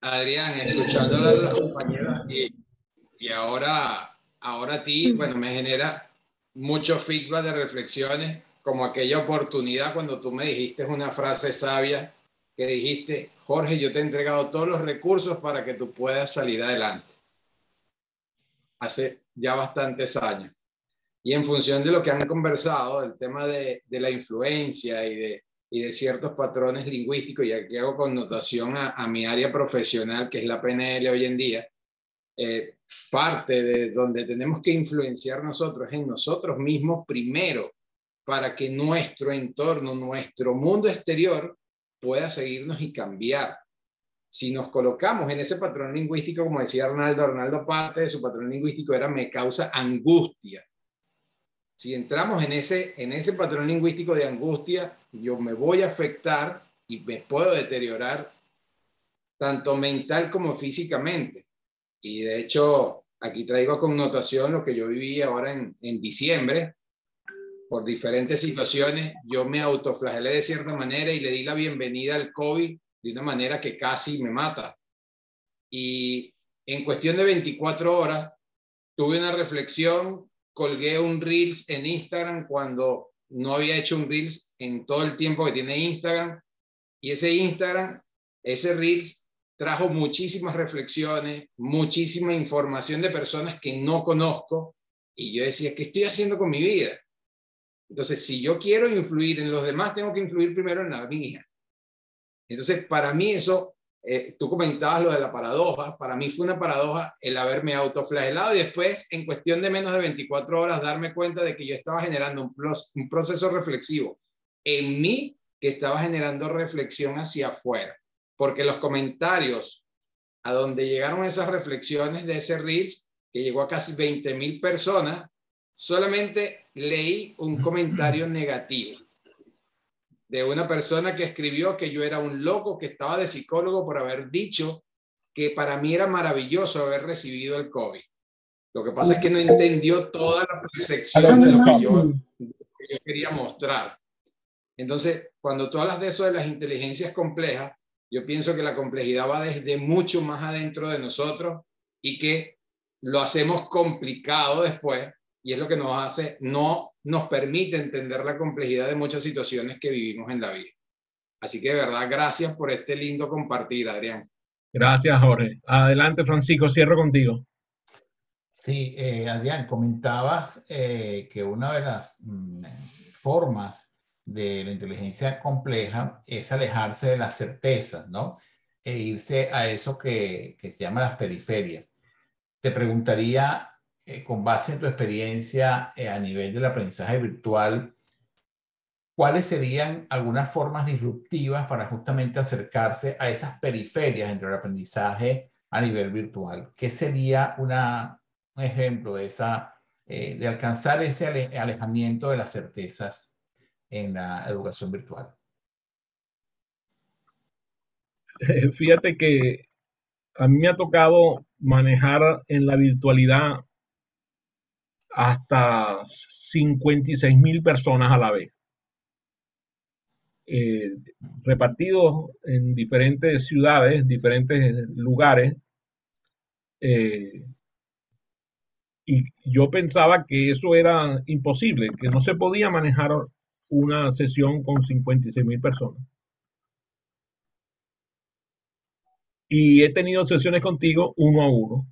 S4: Adrián, escuchando a los compañeros y ahora a ti, bueno, me genera mucho feedback de reflexiones, como aquella oportunidad cuando tú me dijiste una frase sabia que dijiste, Jorge, yo te he entregado todos los recursos para que tú puedas salir adelante. Hace ya bastantes años. Y en función de lo que han conversado, el tema de la influencia y de ciertos patrones lingüísticos, y aquí hago connotación a mi área profesional, que es la PNL hoy en día, parte de donde tenemos que influenciar nosotros en nosotros mismos primero, para que nuestro entorno, nuestro mundo exterior pueda seguirnos y cambiar. Si nos colocamos en ese patrón lingüístico, como decía Arnaldo parte de su patrón lingüístico era me causa angustia. Si entramos en ese patrón lingüístico de angustia, yo me voy a afectar y me puedo deteriorar tanto mental como físicamente. Y de hecho, aquí traigo a connotación lo que yo viví ahora en diciembre. Por diferentes situaciones, yo me autoflagelé de cierta manera y le di la bienvenida al COVID de una manera que casi me mata. Y en cuestión de 24 horas, tuve una reflexión, colgué un Reels en Instagram cuando no había hecho un Reels en todo el tiempo que tiene Instagram. Y ese Reels trajo muchísimas reflexiones, muchísima información de personas que no conozco. Y yo decía, ¿qué estoy haciendo con mi vida? Entonces, si yo quiero influir en los demás, tengo que influir primero en la mía. Entonces, para mí eso, tú comentabas lo de la paradoja, para mí fue una paradoja el haberme autoflagelado y después, en cuestión de menos de 24 horas, darme cuenta de que yo estaba generando un proceso reflexivo en mí que estaba generando reflexión hacia afuera. porque los comentarios a donde llegaron esas reflexiones de ese Reels, que llegó a casi 20.000 personas, solamente leí un comentario negativo de una persona que escribió que yo era un loco, que estaba de psicólogo por haber dicho que para mí era maravilloso haber recibido el COVID. Lo que pasa es que no entendió toda la percepción de lo que yo quería mostrar. Entonces, cuando tú hablas de eso de las inteligencias complejas, yo pienso que la complejidad va desde mucho más adentro de nosotros y que lo hacemos complicado después, y es lo que no nos permite entender la complejidad de muchas situaciones que vivimos en la vida. Así que de verdad, gracias por este lindo compartir, Adrián.
S1: Gracias, Jorge. Adelante, Francisco, cierro contigo.
S6: Sí, Adrián, comentabas que una de las formas de la inteligencia compleja es alejarse de las certezas, ¿no? E irse a eso que se llama las periferias. Te preguntaría, con base en tu experiencia a nivel del aprendizaje virtual, ¿cuáles serían algunas formas disruptivas para justamente acercarse a esas periferias entre el aprendizaje a nivel virtual? ¿Qué sería un ejemplo de de alcanzar ese alejamiento de las certezas en la educación virtual?
S1: Fíjate que a mí me ha tocado manejar en la virtualidad hasta 56.000 personas a la vez, repartidos en diferentes ciudades, diferentes lugares, y yo pensaba que eso era imposible, que no se podía manejar una sesión con 56.000 personas. Y he tenido sesiones contigo uno a uno.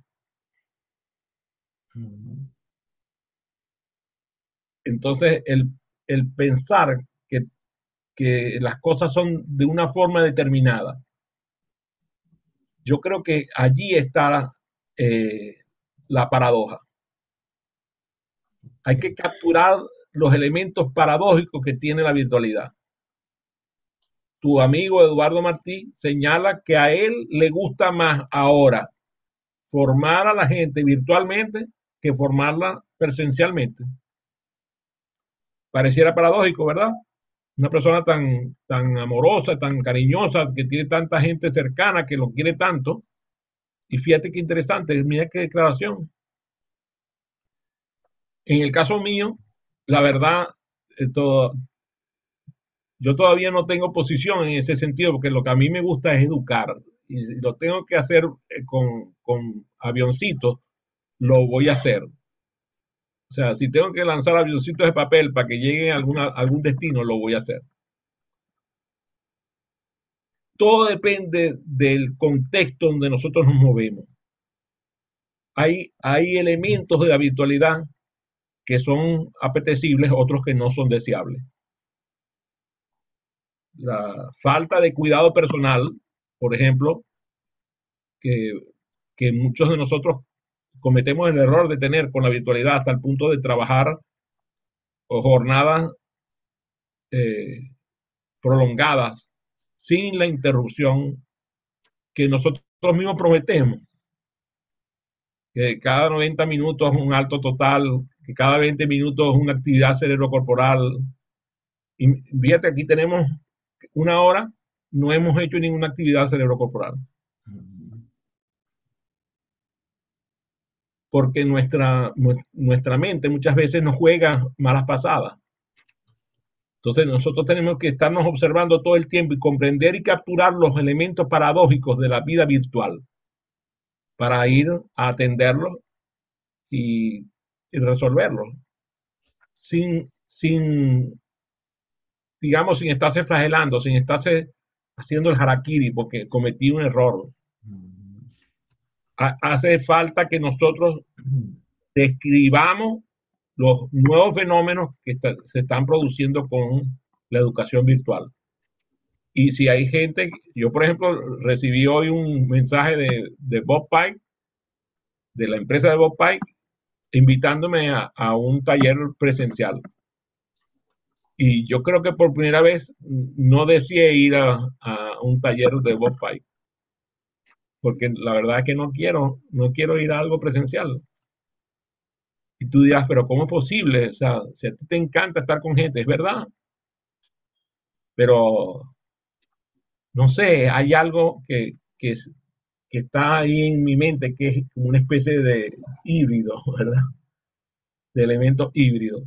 S1: Entonces, el pensar que las cosas son de una forma determinada, yo creo que allí está la paradoja. Hay que capturar los elementos paradójicos que tiene la virtualidad. Tu amigo Eduardo Martí señala que a él le gusta más ahora formar a la gente virtualmente que formarla presencialmente. Pareciera paradójico, ¿verdad? Una persona tan amorosa, tan cariñosa, que tiene tanta gente cercana, que lo quiere tanto. Y fíjate qué interesante, mira qué declaración. En el caso mío, la verdad, yo todavía no tengo posición en ese sentido, porque lo que a mí me gusta es educar. Y lo tengo que hacer con avioncitos, lo voy a hacer. O sea, si tengo que lanzar avioncitos de papel para que lleguen a algún destino, lo voy a hacer. Todo depende del contexto donde nosotros nos movemos. Hay elementos de la virtualidad que son apetecibles, otros que no son deseables. La falta de cuidado personal, por ejemplo, que muchos de nosotros cometemos el error de tener con la virtualidad hasta el punto de trabajar jornadas prolongadas sin la interrupción que nosotros mismos prometemos, que cada 90 minutos es un alto total, que cada 20 minutos es una actividad cerebrocorporal. Y fíjate, aquí tenemos una hora, no hemos hecho ninguna actividad cerebrocorporal. Porque nuestra mente muchas veces nos juega malas pasadas. Entonces nosotros tenemos que estarnos observando todo el tiempo y comprender y capturar los elementos paradójicos de la vida virtual para ir a atenderlos y resolverlos sin digamos, sin estarse flagelando, sin estarse haciendo el harakiri porque cometí un error. Hace falta que nosotros describamos los nuevos fenómenos que se están produciendo con la educación virtual. Y si hay gente, yo por ejemplo recibí hoy un mensaje de Bob Pike, de la empresa de Bob Pike, invitándome a un taller presencial. Y yo creo que por primera vez no deseé ir a un taller de Bob Pipe. Porque la verdad es que no quiero ir a algo presencial. Y tú dirás, pero ¿cómo es posible? O sea, si a ti te encanta estar con gente, es verdad. Pero, no sé, hay algo que está ahí en mi mente, que es como una especie de híbrido, ¿verdad? De elementos híbridos.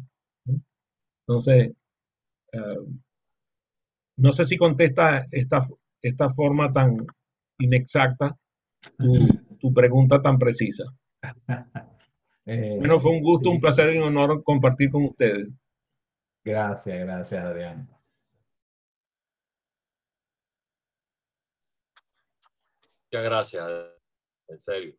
S1: Entonces, no sé si contesta esta forma tan inexacta tu pregunta tan precisa. Bueno, fue un gusto, un
S6: Sí,
S1: placer y un honor compartir con ustedes.
S6: gracias, Adrián.
S5: Muchas gracias, en serio.